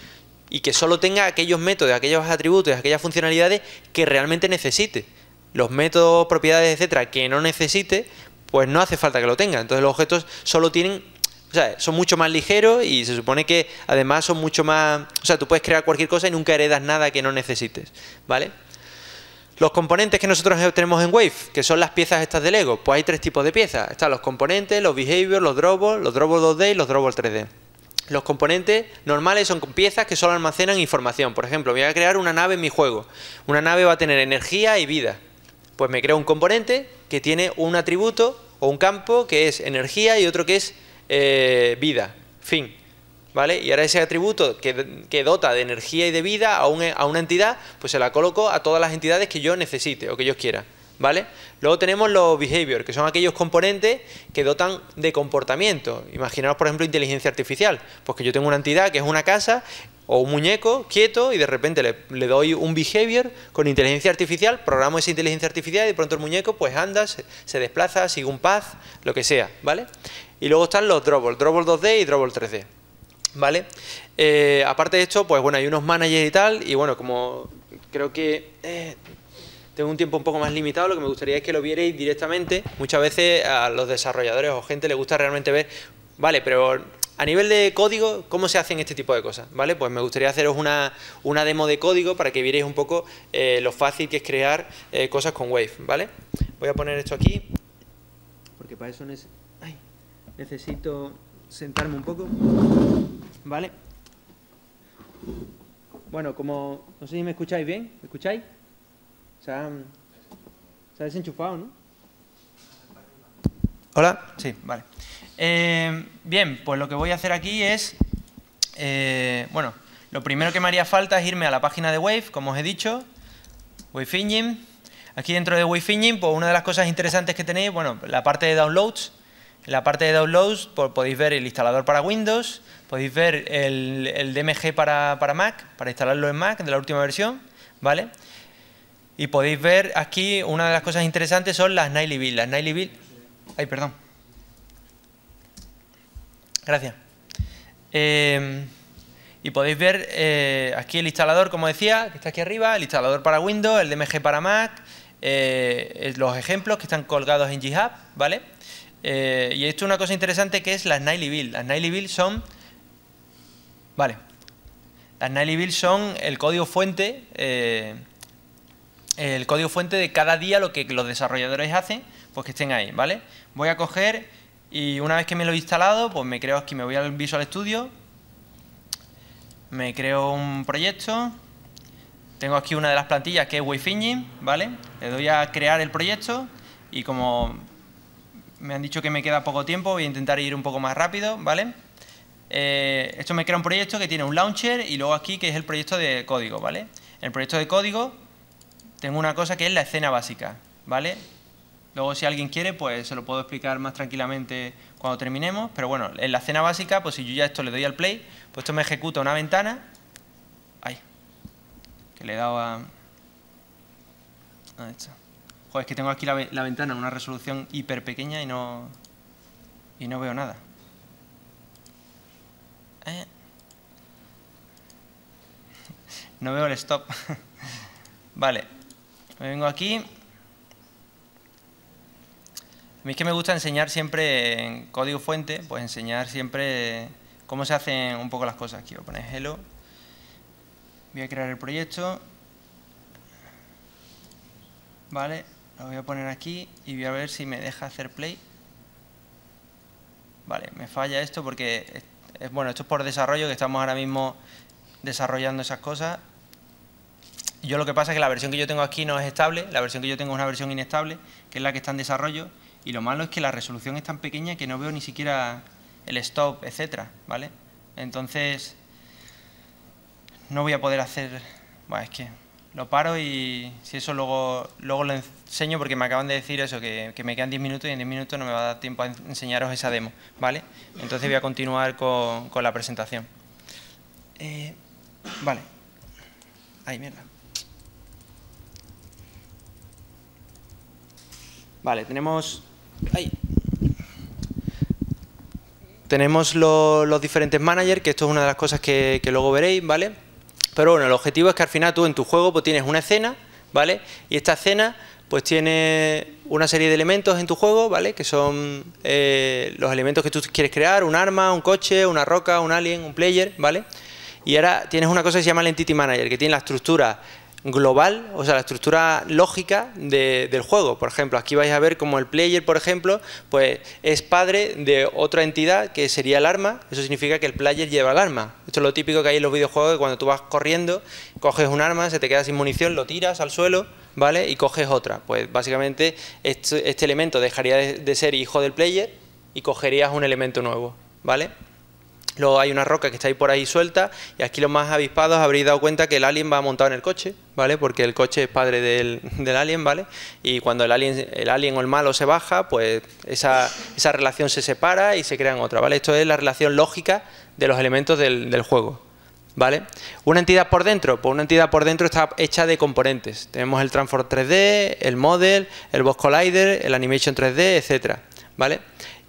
y que solo tenga aquellos métodos, aquellos atributos, aquellas funcionalidades que realmente necesite. Los métodos, propiedades, etcétera, que no necesite, pues no hace falta que lo tenga. Entonces los objetos solo tienen, o sea, son mucho más ligeros y se supone que además son mucho más, o sea, tú puedes crear cualquier cosa y nunca heredas nada que no necesites, ¿vale? Los componentes que nosotros tenemos en Wave, que son las piezas estas de Lego, pues hay tres tipos de piezas. Están los componentes, los behaviors, los drawbles 2D y los drawbles 3D. Los componentes normales son piezas que solo almacenan información. Por ejemplo, voy a crear una nave en mi juego. Una nave va a tener energía y vida. Pues me creo un componente que tiene un atributo o un campo que es energía y otro que es vida, fin. ¿Vale? Y ahora ese atributo que dota de energía y de vida a una entidad, pues se la coloco a todas las entidades que yo necesite o que yo quiera, ¿vale? Luego tenemos los behaviors, que son aquellos componentes que dotan de comportamiento. Imaginaos, por ejemplo, inteligencia artificial. Pues que yo tengo una entidad que es una casa o un muñeco quieto y de repente le doy un behavior con inteligencia artificial, programo esa inteligencia artificial y de pronto el muñeco pues anda, se desplaza, sigue un path, lo que sea, ¿vale? Y luego están los drawbles 2D y drawbles 3D. ¿Vale? Aparte de esto, pues bueno, hay unos managers y tal, y bueno, como creo que tengo un tiempo un poco más limitado, lo que me gustaría es que lo vierais directamente. Muchas veces a los desarrolladores o gente les gusta realmente ver, vale, pero a nivel de código, ¿cómo se hacen este tipo de cosas? ¿Vale? Pues me gustaría haceros una demo de código para que vierais un poco lo fácil que es crear cosas con Wave, ¿vale? Voy a poner esto aquí, porque para eso necesito... sentarme un poco. Vale. Bueno, como... No sé si me escucháis bien. ¿Me escucháis? Se ha desenchufado, ¿no? ¿Hola? Sí, vale. Bien, pues lo que voy a hacer aquí es... bueno, lo primero que me haría falta es irme a la página de Wave, como os he dicho. Wave Engine. Aquí dentro de Wave Engine, pues una de las cosas interesantes que tenéis, bueno, la parte de downloads. En la parte de downloads pues, podéis ver el instalador para Windows, podéis ver el DMG para Mac, para instalarlo en Mac de la última versión, ¿vale? Y podéis ver aquí, una de las cosas interesantes son las Nightly Build. Las Nightly Build... Ay, perdón. Gracias. Y podéis ver aquí el instalador, como decía, que está aquí arriba, el instalador para Windows, el DMG para Mac, los ejemplos que están colgados en GitHub, ¿vale? Y esto es una cosa interesante que es las Nightly Build. Las Nightly Build son... Vale. Las Nightly Build son el código fuente de cada día, lo que los desarrolladores hacen, pues que estén ahí, ¿vale? Voy a coger y una vez que me lo he instalado, pues me creo aquí, me voy al Visual Studio, me creo un proyecto, tengo aquí una de las plantillas que es Wave Engine, ¿vale? Le doy a crear el proyecto y como me han dicho que me queda poco tiempo, voy a intentar ir un poco más rápido, ¿vale? Esto me crea un proyecto que tiene un launcher y luego aquí que es el proyecto de código, ¿vale? En el proyecto de código tengo una cosa que es la escena básica, ¿vale? Luego si alguien quiere, pues se lo puedo explicar más tranquilamente cuando terminemos, pero bueno, en la escena básica, pues si yo ya esto le doy al play, pues esto me ejecuta una ventana. ¡Ay! Que le he dado a... ¿Dónde está? Joder, es que tengo aquí la ventana, una resolución hiper pequeña y no veo nada. No veo el stop. Vale, me vengo aquí. A mí es que me gusta enseñar siempre en código fuente, pues enseñar siempre cómo se hacen un poco las cosas. Aquí voy a poner hello. Voy a crear el proyecto. Vale, lo voy a poner aquí y voy a ver si me deja hacer play. Vale, me falla esto porque, bueno, esto es por desarrollo, que estamos ahora mismo desarrollando esas cosas. Yo lo que pasa es que la versión que yo tengo aquí no es estable, la versión que yo tengo es una versión inestable, que es la que está en desarrollo, y lo malo es que la resolución es tan pequeña que no veo ni siquiera el stop, etcétera, ¿vale? Entonces, no voy a poder hacer... Bueno, es que lo paro y si eso luego lo enseño porque me acaban de decir eso, que me quedan 10 minutos y en 10 minutos no me va a dar tiempo a enseñaros esa demo, ¿vale? Entonces voy a continuar con la presentación. Vale. Ay, mierda. Vale, tenemos los diferentes managers, que esto es una de las cosas que luego veréis, ¿vale? Pero bueno, el objetivo es que al final tú en tu juego pues tienes una escena, ¿vale? Y esta escena pues tiene una serie de elementos en tu juego, ¿vale? Que son los elementos que tú quieres crear, un arma, un coche, una roca, un alien, un player, ¿vale? Y ahora tienes una cosa que se llama el Entity Manager, que tiene la estructura global, o sea, la estructura lógica del juego. Por ejemplo, aquí vais a ver como el player, por ejemplo, pues es padre de otra entidad que sería el arma. Eso significa que el player lleva el arma. Esto es lo típico que hay en los videojuegos, que cuando tú vas corriendo, coges un arma, se te queda sin munición, lo tiras al suelo, ¿vale? Y coges otra. Pues básicamente este elemento dejaría de ser hijo del player y cogerías un elemento nuevo, ¿vale? Luego hay una roca que está ahí por ahí suelta y aquí los más avispados habréis dado cuenta que el alien va montado en el coche, ¿vale? Porque el coche es padre del alien, ¿vale? Y cuando el alien o el malo se baja, pues esa relación se separa y se crean otra, ¿vale? Esto es la relación lógica de los elementos del juego, ¿vale? Una entidad por dentro, pues una entidad por dentro está hecha de componentes. Tenemos el Transform 3D, el Model, el Box Collider, el Animation 3D, etcétera, ¿vale?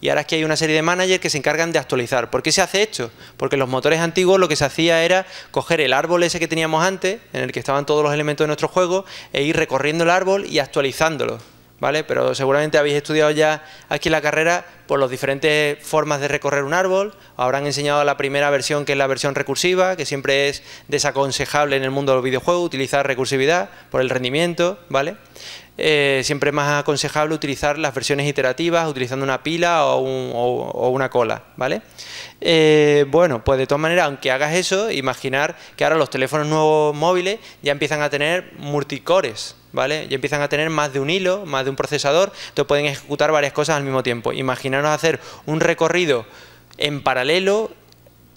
Y ahora aquí hay una serie de managers que se encargan de actualizar. ¿Por qué se hace esto? Porque en los motores antiguos lo que se hacía era coger el árbol ese que teníamos antes, en el que estaban todos los elementos de nuestro juego, e ir recorriendo el árbol y actualizándolo, ¿vale? Pero seguramente habéis estudiado ya aquí en la carrera por las diferentes formas de recorrer un árbol. Habrán enseñado la primera versión, que es la versión recursiva, que siempre es desaconsejable en el mundo de los videojuegos utilizar recursividad por el rendimiento, ¿vale? siempre es más aconsejable utilizar las versiones iterativas utilizando una pila o una cola, ¿vale? Bueno, pues de todas maneras, aunque hagas eso, imaginar que ahora los teléfonos nuevos móviles ya empiezan a tener multicores, ¿vale? Ya empiezan a tener más de un hilo, más de un procesador, entonces pueden ejecutar varias cosas al mismo tiempo. Imaginaros hacer un recorrido en paralelo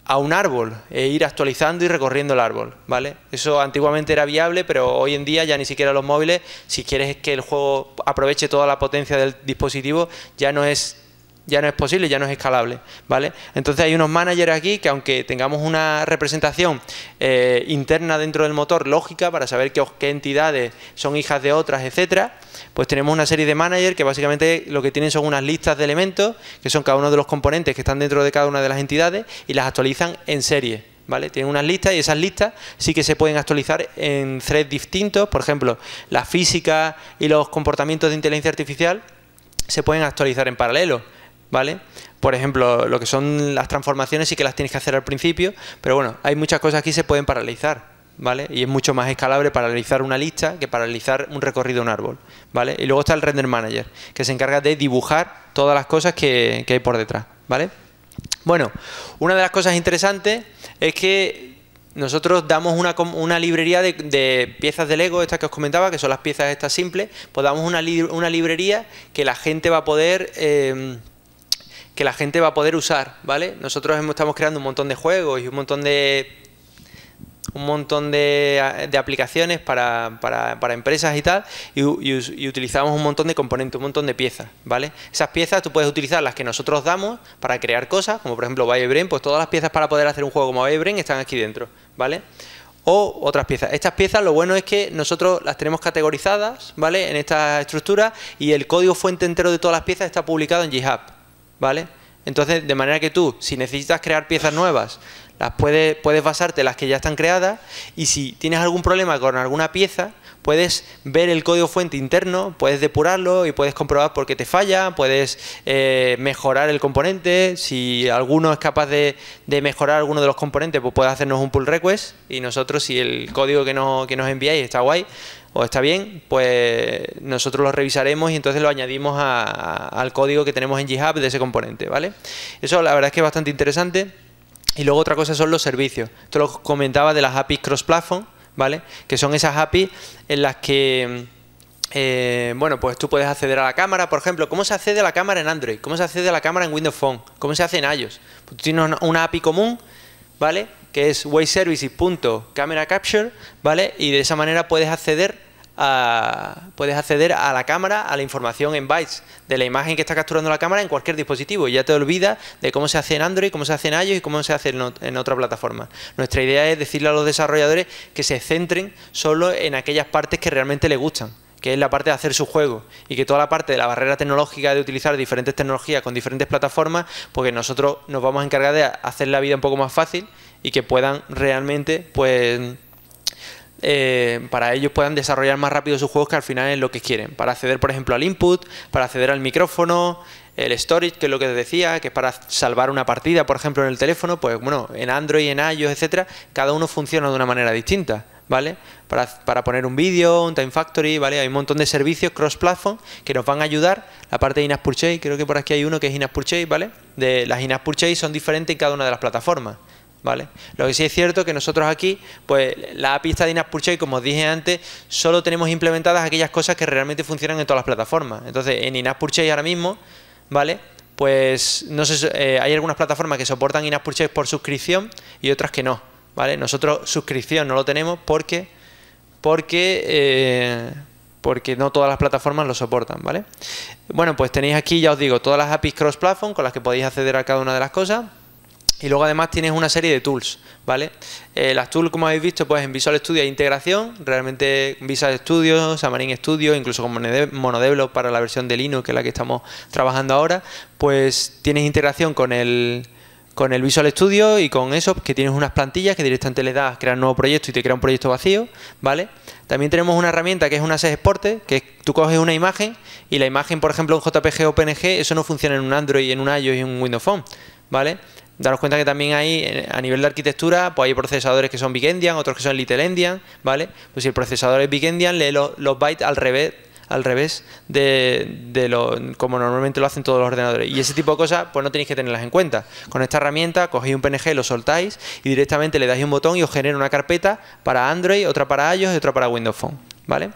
a un árbol e ir actualizando y recorriendo el árbol, ¿vale? Eso antiguamente era viable, pero hoy en día ya ni siquiera los móviles, si quieres que el juego aproveche toda la potencia del dispositivo, ya no es posible, ya no es escalable, ¿vale? Entonces hay unos managers aquí que, aunque tengamos una representación interna dentro del motor lógica para saber qué entidades son hijas de otras, etcétera, pues tenemos una serie de managers que básicamente lo que tienen son unas listas de elementos que son cada uno de los componentes que están dentro de cada una de las entidades y las actualizan en serie, ¿vale? Tienen unas listas y esas listas sí que se pueden actualizar en threads distintos. Por ejemplo, la física y los comportamientos de inteligencia artificial se pueden actualizar en paralelo, ¿vale? Por ejemplo, lo que son las transformaciones sí que las tienes que hacer al principio, pero bueno, hay muchas cosas aquí que se pueden paralizar, ¿vale? Y es mucho más escalable paralizar una lista que paralizar un recorrido de un árbol, ¿vale? Y luego está el Render Manager, que se encarga de dibujar todas las cosas que hay por detrás, ¿vale? Bueno, una de las cosas interesantes es que nosotros damos una librería de piezas de Lego, estas que os comentaba, que son las piezas estas simples, pues damos una librería que la gente va a poder usar, ¿vale? Nosotros estamos creando un montón de juegos y un montón de aplicaciones para empresas y tal, y utilizamos un montón de componentes, un montón de piezas, ¿vale? Esas piezas tú puedes utilizar las que nosotros damos para crear cosas, como por ejemplo BioBrain, pues todas las piezas para poder hacer un juego como BioBrain están aquí dentro, ¿vale? O otras piezas. Estas piezas, lo bueno es que nosotros las tenemos categorizadas, ¿vale? En esta estructura, y el código fuente entero de todas las piezas está publicado en GitHub, ¿vale? Entonces, de manera que tú, si necesitas crear piezas nuevas, puedes basarte en las que ya están creadas, y si tienes algún problema con alguna pieza, puedes ver el código fuente interno, puedes depurarlo y puedes comprobar por qué te falla, puedes mejorar el componente. Si alguno es capaz de mejorar alguno de los componentes, pues puedes hacernos un pull request, y nosotros, si el código que nos enviáis está guay o está bien, pues nosotros lo revisaremos y entonces lo añadimos al código que tenemos en GitHub de ese componente, ¿vale? Eso la verdad es que es bastante interesante. Y luego otra cosa son los servicios. Esto lo comentaba de las APIs cross-platform, ¿vale? Que son esas APIs en las que, bueno, pues tú puedes acceder a la cámara, por ejemplo. ¿Cómo se accede a la cámara en Android? ¿Cómo se accede a la cámara en Windows Phone? ¿Cómo se hace en iOS? Pues tú tienes una API común, ¿vale? Que es waveservices.camera capture, ¿vale? Y de esa manera puedes acceder a la cámara, a la información en bytes de la imagen que está capturando la cámara en cualquier dispositivo, y ya te olvidas de cómo se hace en Android, cómo se hace en iOS y cómo se hace en otra plataforma. Nuestra idea es decirle a los desarrolladores que se centren solo en aquellas partes que realmente les gustan, que es la parte de hacer su juego, y que toda la parte de la barrera tecnológica de utilizar diferentes tecnologías con diferentes plataformas, porque nosotros nos vamos a encargar de hacer la vida un poco más fácil y que puedan realmente, pues, para ellos puedan desarrollar más rápido sus juegos, que al final es lo que quieren, para acceder, por ejemplo, al input, para acceder al micrófono, el storage, que es lo que os decía, que es para salvar una partida, por ejemplo, en el teléfono. Pues bueno, en Android, en iOS, etcétera, cada uno funciona de una manera distinta, ¿vale? Para poner un vídeo, un Time Factory, ¿vale? Hay un montón de servicios cross-platform que nos van a ayudar. La parte de In-App Purchase, creo que por aquí hay uno que es In-App Purchase, ¿vale? Las In-App Purchase son diferentes en cada una de las plataformas, ¿vale? Lo que sí es cierto que nosotros aquí, pues la API de In-App Purchase, como os dije antes, solo tenemos implementadas aquellas cosas que realmente funcionan en todas las plataformas. Entonces, en In-App Purchase ahora mismo, ¿vale? Pues no sé, hay algunas plataformas que soportan In-App Purchase por suscripción y otras que no, ¿vale? Nosotros suscripción no lo tenemos porque no todas las plataformas lo soportan, ¿vale? Bueno, pues tenéis aquí, ya os digo, todas las APIs cross-platform con las que podéis acceder a cada una de las cosas. Y luego además tienes una serie de tools, ¿vale? Las tools, como habéis visto, pues en Visual Studio hay integración, realmente Visual Studio, Xamarin Studio, incluso con Monodevelop para la versión de Linux, que es la que estamos trabajando ahora, pues tienes integración con el Visual Studio y con eso, que tienes unas plantillas que directamente le das crear un nuevo proyecto y te crea un proyecto vacío, ¿vale? También tenemos una herramienta que es un Asset Exporter, que tú coges una imagen y la imagen, por ejemplo, en JPG o PNG, eso no funciona en un Android, en un iOS y en un Windows Phone, ¿vale? Daros cuenta que también hay, a nivel de arquitectura, pues hay procesadores que son Big Endian, otros que son Little Endian, ¿vale? Pues si el procesador es Big Endian, lee los bytes al revés al revés como normalmente lo hacen todos los ordenadores. Y ese tipo de cosas, pues no tenéis que tenerlas en cuenta. Con esta herramienta cogéis un PNG, lo soltáis y directamente le dais un botón y os genera una carpeta para Android, otra para iOS y otra para Windows Phone. ¿Vale?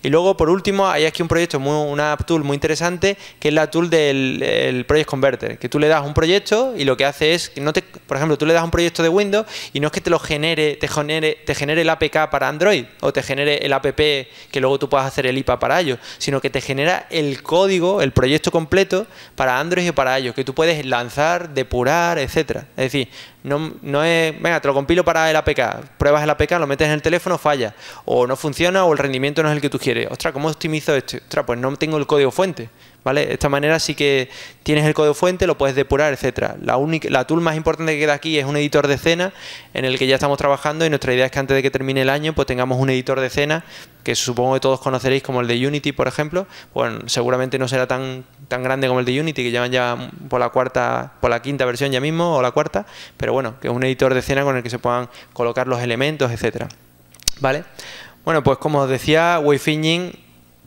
Y luego, por último, hay aquí un proyecto, una app tool muy interesante, que es la tool del Project Converter, que tú le das un proyecto y lo que hace es, por ejemplo, tú le das un proyecto de Windows y no es que te genere el APK para Android o te genere el app que luego tú puedas hacer el IPA para ellos, sino que te genera el código, el proyecto completo para Android y para ellos, que tú puedes lanzar, depurar, etcétera. Es decir, no es, venga, te lo compilo para el APK, pruebas el APK, lo metes en el teléfono, falla, o no funciona, o el rendimiento no es el que tú quieres. Ostras, ¿cómo optimizo esto? Ostras, pues no tengo el código fuente, ¿vale? De esta manera sí que tienes el código fuente, lo puedes depurar, etcétera. La tool más importante que queda aquí es un editor de escena en el que ya estamos trabajando y nuestra idea es que antes de que termine el año pues tengamos un editor de escena que supongo que todos conoceréis como el de Unity, por ejemplo. Bueno, seguramente no será tan grande como el de Unity, que llevan ya por la quinta versión ya mismo, o la cuarta, pero bueno, que es un editor de escena con el que se puedan colocar los elementos, etcétera. ¿Vale? Bueno, pues como os decía, Wave Engine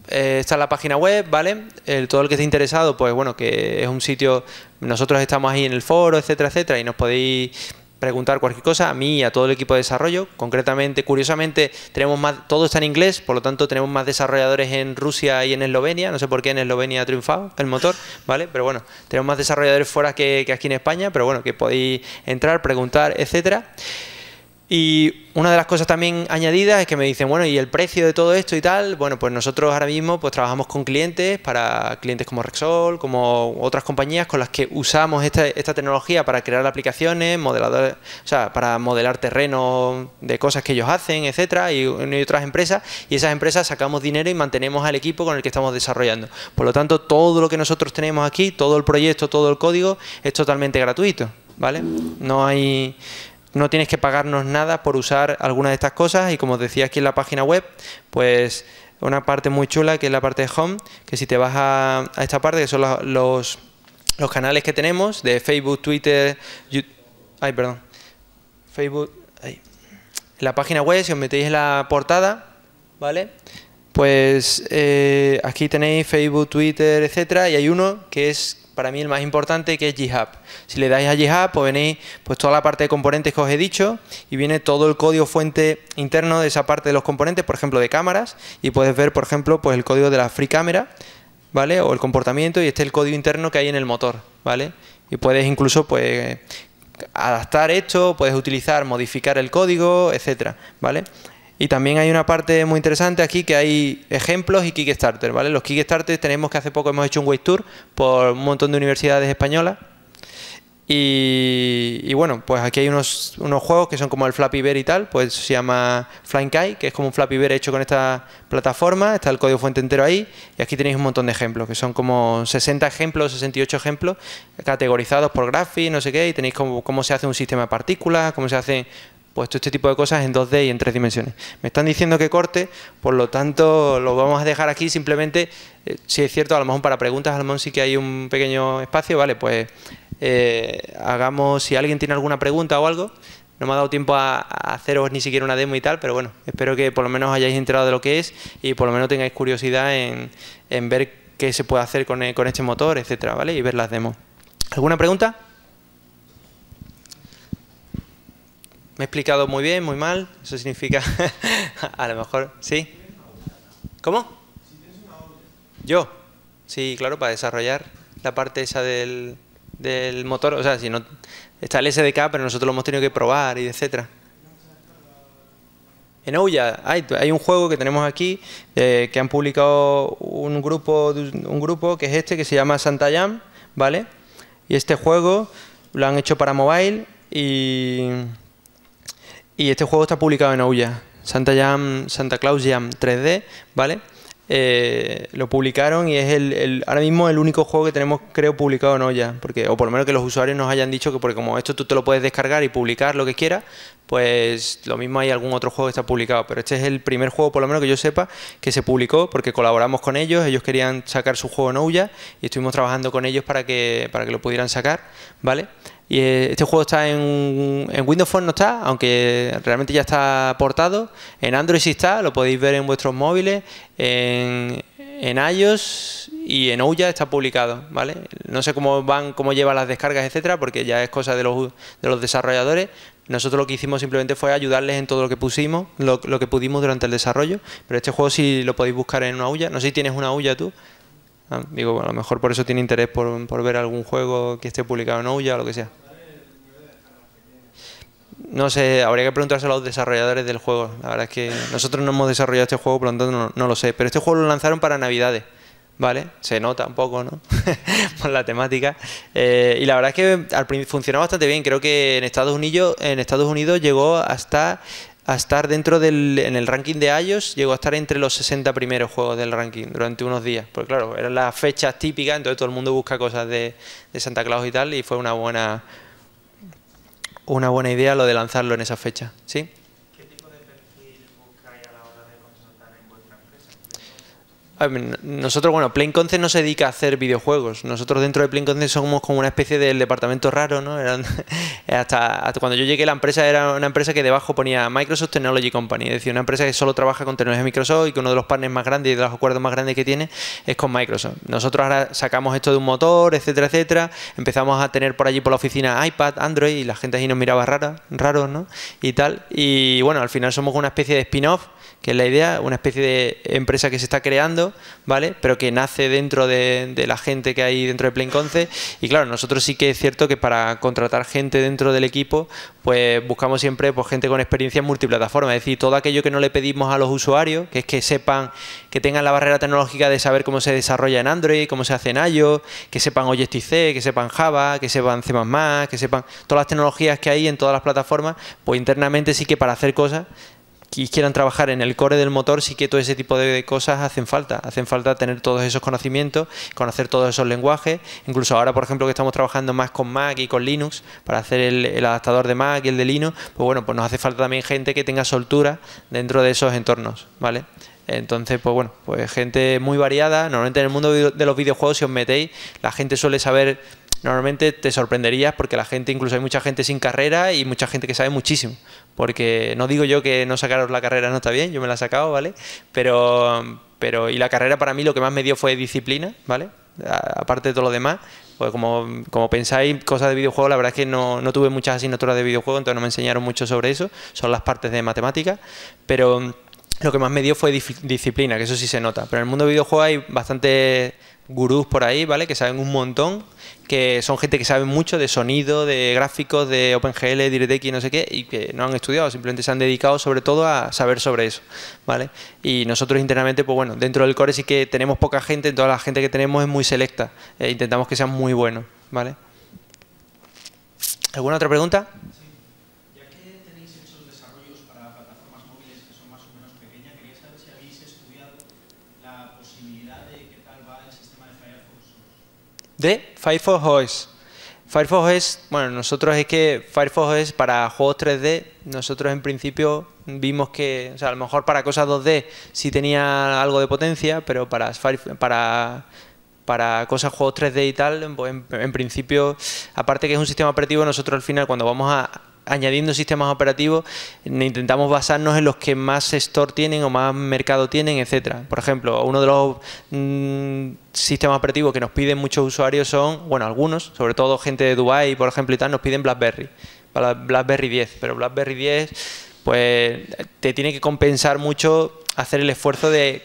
está en la página web, ¿vale? Todo el que esté interesado, pues bueno, que es un sitio, nosotros estamos ahí en el foro, etcétera, etcétera, y nos podéis preguntar cualquier cosa a mí y a todo el equipo de desarrollo. Concretamente, curiosamente, todo está en inglés, por lo tanto tenemos más desarrolladores en Rusia y en Eslovenia. No sé por qué en Eslovenia ha triunfado el motor, ¿vale? Pero bueno, tenemos más desarrolladores fuera que aquí en España, pero bueno, que podéis entrar, preguntar, etcétera. Y una de las cosas también añadidas es que me dicen, bueno, ¿y el precio de todo esto y tal? Bueno, pues nosotros ahora mismo pues trabajamos con clientes como Rexol, como otras compañías con las que usamos esta tecnología para crear aplicaciones, modeladores, o sea, para modelar terrenos de cosas que ellos hacen, etcétera, y otras empresas, y esas empresas sacamos dinero y mantenemos al equipo con el que estamos desarrollando. Por lo tanto, todo lo que nosotros tenemos aquí, todo el proyecto, todo el código, es totalmente gratuito, ¿vale? No tienes que pagarnos nada por usar alguna de estas cosas y como os decía aquí en la página web, pues una parte muy chula que es la parte de Home, que si te vas a esta parte, que son los canales que tenemos de Facebook, Twitter, Facebook, en la página web, si os metéis en la portada, ¿vale? Pues aquí tenéis Facebook, Twitter, etcétera, y hay uno que es para mí el más importante, que es GitHub. Si le dais a GitHub, pues venéis pues toda la parte de componentes que os he dicho y viene todo el código fuente interno de esa parte de los componentes, por ejemplo, de cámaras, y puedes ver, por ejemplo, pues el código de la Free Camera, ¿vale? O el comportamiento, y este es el código interno que hay en el motor, ¿vale? Y puedes incluso pues adaptar esto, puedes modificar el código, etcétera, ¿vale? Y también hay una parte muy interesante aquí que hay ejemplos y Kickstarter, ¿vale? Los Kickstarter tenemos que hace poco hemos hecho un Wave Tour por un montón de universidades españolas y bueno, pues aquí hay unos juegos que son como el Flappy Bear y tal, pues se llama Flying Kite, que es como un Flappy Bear hecho con esta plataforma, está el código fuente entero ahí y aquí tenéis un montón de ejemplos, que son como 60 ejemplos, 68 ejemplos categorizados por graphics, no sé qué, y tenéis cómo se hace un sistema de partículas, cómo se hace pues todo este tipo de cosas en 2D y en 3 dimensiones. Me están diciendo que corte, por lo tanto lo vamos a dejar aquí simplemente, si es cierto, a lo mejor para preguntas, a lo mejor sí que hay un pequeño espacio, vale, pues si alguien tiene alguna pregunta o algo, no me ha dado tiempo a haceros ni siquiera una demo y tal, pero bueno, espero que por lo menos hayáis enterado de lo que es y por lo menos tengáis curiosidad en ver qué se puede hacer con este motor, etcétera, ¿vale? Y ver las demos. ¿Alguna pregunta? ¿Me he explicado muy bien, muy mal? Eso significa... a lo mejor... ¿Sí? ¿Cómo? ¿Yo? Sí, claro, para desarrollar la parte esa del motor. O sea, si no... Está el SDK, pero nosotros lo hemos tenido que probar y etcétera. En Ouya hay un juego que tenemos aquí que han publicado un grupo que es este, que se llama Santa Jam, ¿vale? Y este juego lo han hecho para mobile y este juego está publicado en Ouya, Santa Claus Jam 3D, ¿vale? Lo publicaron y es ahora mismo el único juego que tenemos, creo, publicado en Ouya, o por lo menos que los usuarios nos hayan dicho que porque como esto tú te lo puedes descargar y publicar lo que quieras, pues lo mismo hay algún otro juego que está publicado, pero este es el primer juego, por lo menos que yo sepa, que se publicó porque colaboramos con ellos querían sacar su juego en Ouya y estuvimos trabajando con ellos para que lo pudieran sacar, ¿vale? Y este juego está en Windows Phone, no está, aunque realmente ya está portado. En Android sí está, lo podéis ver en vuestros móviles, en en iOS y en Ouya está publicado, ¿vale? No sé cómo llevan las descargas, etcétera, porque ya es cosa de los desarrolladores. Nosotros lo que hicimos simplemente fue ayudarles en todo lo que pusimos, lo que pudimos durante el desarrollo. Pero este juego sí lo podéis buscar en una Ouya. No sé si tienes una Ouya tú. Digo, bueno, a lo mejor por eso tiene interés por ver algún juego que esté publicado en Ouya o lo que sea. No sé, habría que preguntárselo a los desarrolladores del juego. La verdad es que nosotros no hemos desarrollado este juego, por lo tanto no lo sé. Pero este juego lo lanzaron para Navidades, ¿vale? Se nota un poco, ¿no? Por la temática. Y la verdad es que funcionó bastante bien. Creo que en Estados Unidos llegó a estar dentro en el ranking de iOS, llegó a estar entre los 60 primeros juegos del ranking durante unos días. Porque claro, eran las fechas típicas, entonces todo el mundo busca cosas de Santa Claus y tal, y fue una buena idea lo de lanzarlo en esa fecha, ¿sí? ¿Qué tipo de perfil buscáis a la hora de contratar en vuestra empresa? Nosotros, bueno, Plain Concept no se dedica a hacer videojuegos. Nosotros dentro de Plain Concept somos como una especie del departamento raro, ¿no? Hasta cuando yo llegué la empresa era una empresa que debajo ponía Microsoft Technology Company, es decir, una empresa que solo trabaja con tecnología de Microsoft y que uno de los partners más grandes y de los acuerdos más grandes que tiene es con Microsoft. Nosotros ahora sacamos esto de un motor, etcétera, etcétera. Empezamos a tener por allí por la oficina iPad, Android y la gente allí nos miraba raros, ¿no? Y tal. Y bueno, al final somos una especie de spin-off, que es la idea, una especie de empresa que se está creando, ¿vale? Pero que nace dentro de la gente que hay dentro de Plain Concept. Y claro, nosotros sí que es cierto que para contratar gente dentro del equipo, pues buscamos siempre pues, gente con experiencia en multiplataforma. Es decir, todo aquello que no le pedimos a los usuarios, que es que sepan, que tengan la barrera tecnológica de saber cómo se desarrolla en Android, cómo se hace en iOS, que sepan Objective-C, que sepan Java, que sepan C++, que sepan todas las tecnologías que hay en todas las plataformas, pues internamente sí que para hacer cosas que quieran trabajar en el core del motor, sí que todo ese tipo de cosas hacen falta. Hacen falta tener todos esos conocimientos, conocer todos esos lenguajes. Incluso ahora, por ejemplo, que estamos trabajando más con Mac y con Linux para hacer el adaptador de Mac y el de Linux, pues bueno, pues nos hace falta también gente que tenga soltura dentro de esos entornos, ¿vale? Entonces, pues bueno, pues gente muy variada. Normalmente en el mundo de los videojuegos, si os metéis, la gente suele saber. Normalmente te sorprenderías porque la gente, incluso hay mucha gente sin carrera y mucha gente que sabe muchísimo. Porque no digo yo que no sacaros la carrera no está bien, yo me la he sacado, ¿vale? Pero y la carrera para mí lo que más me dio fue disciplina, ¿vale? Aparte de todo lo demás, pues como pensáis, cosas de videojuegos, la verdad es que no tuve muchas asignaturas de videojuegos, entonces no me enseñaron mucho sobre eso, son las partes de matemáticas, pero lo que más me dio fue disciplina, que eso sí se nota. Pero en el mundo de videojuegos hay bastantes gurús por ahí, ¿vale? Que saben un montón, que son gente que sabe mucho de sonido, de gráficos, de OpenGL, DirectX, no sé qué, y que no han estudiado, simplemente se han dedicado sobre todo a saber sobre eso, ¿vale? Y nosotros internamente, pues bueno, dentro del core sí que tenemos poca gente, toda la gente que tenemos es muy selecta, intentamos que sean muy buenos, ¿vale? ¿Alguna otra pregunta? De Firefox OS. Firefox OS, bueno, nosotros es que Firefox OS para juegos 3D, nosotros en principio vimos que, o sea, a lo mejor para cosas 2D sí tenía algo de potencia, pero para cosas, juegos 3D y tal, pues en principio, aparte que es un sistema operativo, nosotros al final cuando vamos añadiendo sistemas operativos, intentamos basarnos en los que más store tienen o más mercado tienen, etcétera. Por ejemplo, uno de los sistemas operativos que nos piden muchos usuarios son, bueno, algunos, sobre todo gente de Dubai, por ejemplo, y tal, nos piden BlackBerry, para BlackBerry 10, pero BlackBerry 10, pues te tiene que compensar mucho hacer el esfuerzo de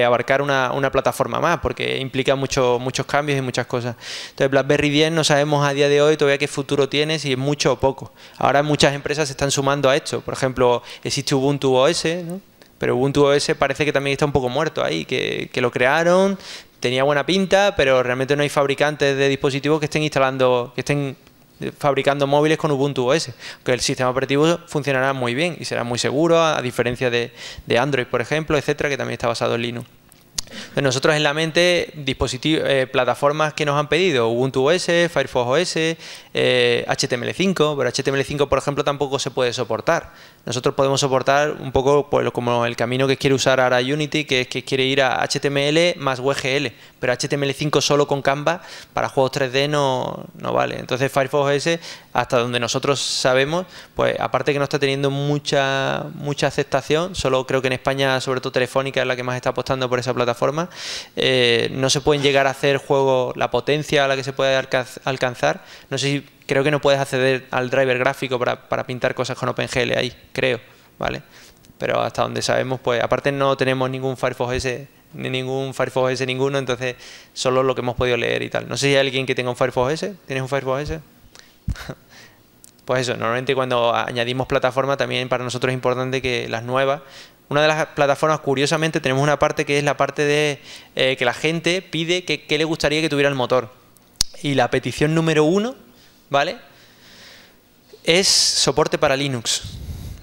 abarcar una plataforma más, porque implica muchos cambios y muchas cosas. Entonces BlackBerry 10 no sabemos a día de hoy todavía qué futuro tiene, si es mucho o poco. Ahora muchas empresas se están sumando a esto. Por ejemplo, existe Ubuntu OS, ¿no? Pero Ubuntu OS parece que también está un poco muerto ahí, que lo crearon, tenía buena pinta, pero realmente no hay fabricantes de dispositivos que estén fabricando móviles con Ubuntu OS, que el sistema operativo funcionará muy bien y será muy seguro, a diferencia de Android, por ejemplo, etcétera, que también está basado en Linux. Entonces nosotros en la mente, plataformas que nos han pedido, Ubuntu OS, Firefox OS, HTML5, pero HTML5, por ejemplo, tampoco se puede soportar. Nosotros podemos soportar un poco pues, como el camino que quiere usar ahora Unity, que es que quiere ir a HTML más WGL, pero HTML5 solo con Canva para juegos 3D no vale. Entonces Firefox OS hasta donde nosotros sabemos, pues aparte que no está teniendo mucha aceptación, solo creo que en España, sobre todo Telefónica, es la que más está apostando por esa plataforma, no se pueden llegar a hacer juegos, la potencia a la que se puede alcanzar, no sé si, creo que no puedes acceder al driver gráfico para pintar cosas con OpenGL ahí, creo, ¿vale? Pero hasta donde sabemos, pues aparte no tenemos ningún Firefox S, ni ningún Firefox S ninguno, entonces solo lo que hemos podido leer y tal. No sé si hay alguien que tenga un Firefox S. ¿Tienes un Firefox S? Pues eso, normalmente cuando añadimos plataforma también para nosotros es importante que las nuevas, una de las plataformas, curiosamente, tenemos una parte que es la parte de que la gente pide que le gustaría que tuviera el motor. Y la petición número 1, ¿vale?, es soporte para Linux,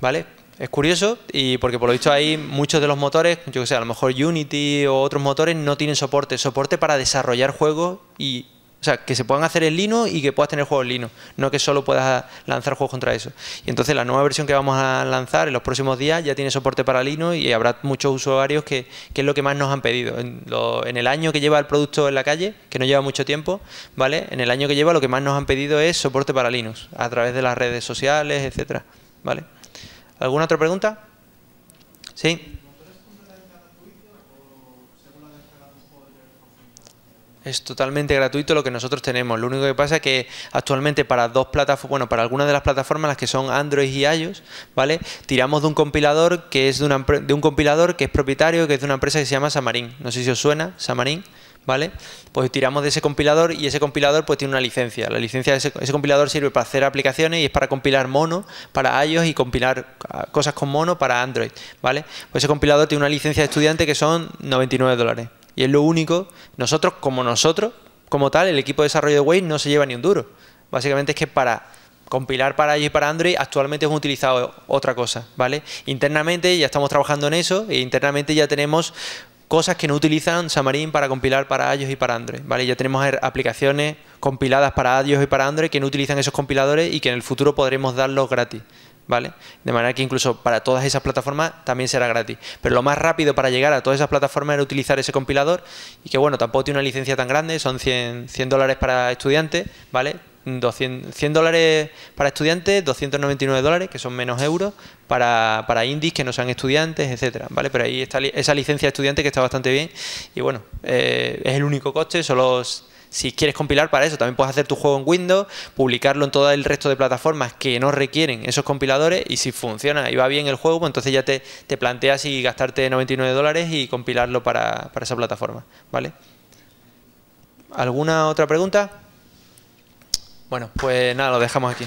¿vale? Es curioso y porque por lo visto hay muchos de los motores, yo que sé, a lo mejor Unity o otros motores no tienen soporte para desarrollar juegos y, o sea, que se puedan hacer en Linux y que puedas tener juegos en Linux, no que solo puedas lanzar juegos contra eso. Y entonces la nueva versión que vamos a lanzar en los próximos días ya tiene soporte para Linux y habrá muchos usuarios que es lo que más nos han pedido. En el año que lleva el producto en la calle, que no lleva mucho tiempo, ¿vale? En el año que lleva lo que más nos han pedido es soporte para Linux, a través de las redes sociales, etcétera, ¿vale? ¿Alguna otra pregunta? ¿Sí? Es totalmente gratuito lo que nosotros tenemos. Lo único que pasa es que actualmente para dos plataformas, bueno, para algunas de las plataformas, las que son Android y iOS, ¿vale?, tiramos de un compilador que es de un compilador que es propietario, que es de una empresa que se llama Xamarin. No sé si os suena, Xamarin, ¿vale? Pues tiramos de ese compilador y ese compilador pues tiene una licencia. La licencia de ese compilador sirve para hacer aplicaciones y es para compilar mono para iOS y compilar cosas con mono para Android, ¿vale? Pues ese compilador tiene una licencia de estudiante que son $99. Y es lo único, nosotros como tal, el equipo de desarrollo de Wave no se lleva ni un duro. Básicamente es que para compilar para iOS y para Android actualmente hemos utilizado otra cosa, ¿vale? Internamente ya estamos trabajando en eso e internamente ya tenemos cosas que no utilizan Xamarin para compilar para iOS y para Android, ¿vale? Ya tenemos aplicaciones compiladas para iOS y para Android que no utilizan esos compiladores y que en el futuro podremos darlos gratis, ¿vale? De manera que incluso para todas esas plataformas también será gratis. Pero lo más rápido para llegar a todas esas plataformas era utilizar ese compilador y que, bueno, tampoco tiene una licencia tan grande, son $100 para estudiantes, ¿vale? $100 para estudiantes, $299, que son menos euros, para indies que no sean estudiantes, etcétera, ¿vale? Pero ahí está esa licencia de estudiante que está bastante bien y, bueno, es el único coste, solo si quieres compilar para eso, también puedes hacer tu juego en Windows, publicarlo en todo el resto de plataformas que no requieren esos compiladores y si funciona y va bien el juego, pues entonces ya te planteas si gastarte $99 y compilarlo para esa plataforma, ¿vale? ¿Alguna otra pregunta? Bueno, pues nada, lo dejamos aquí.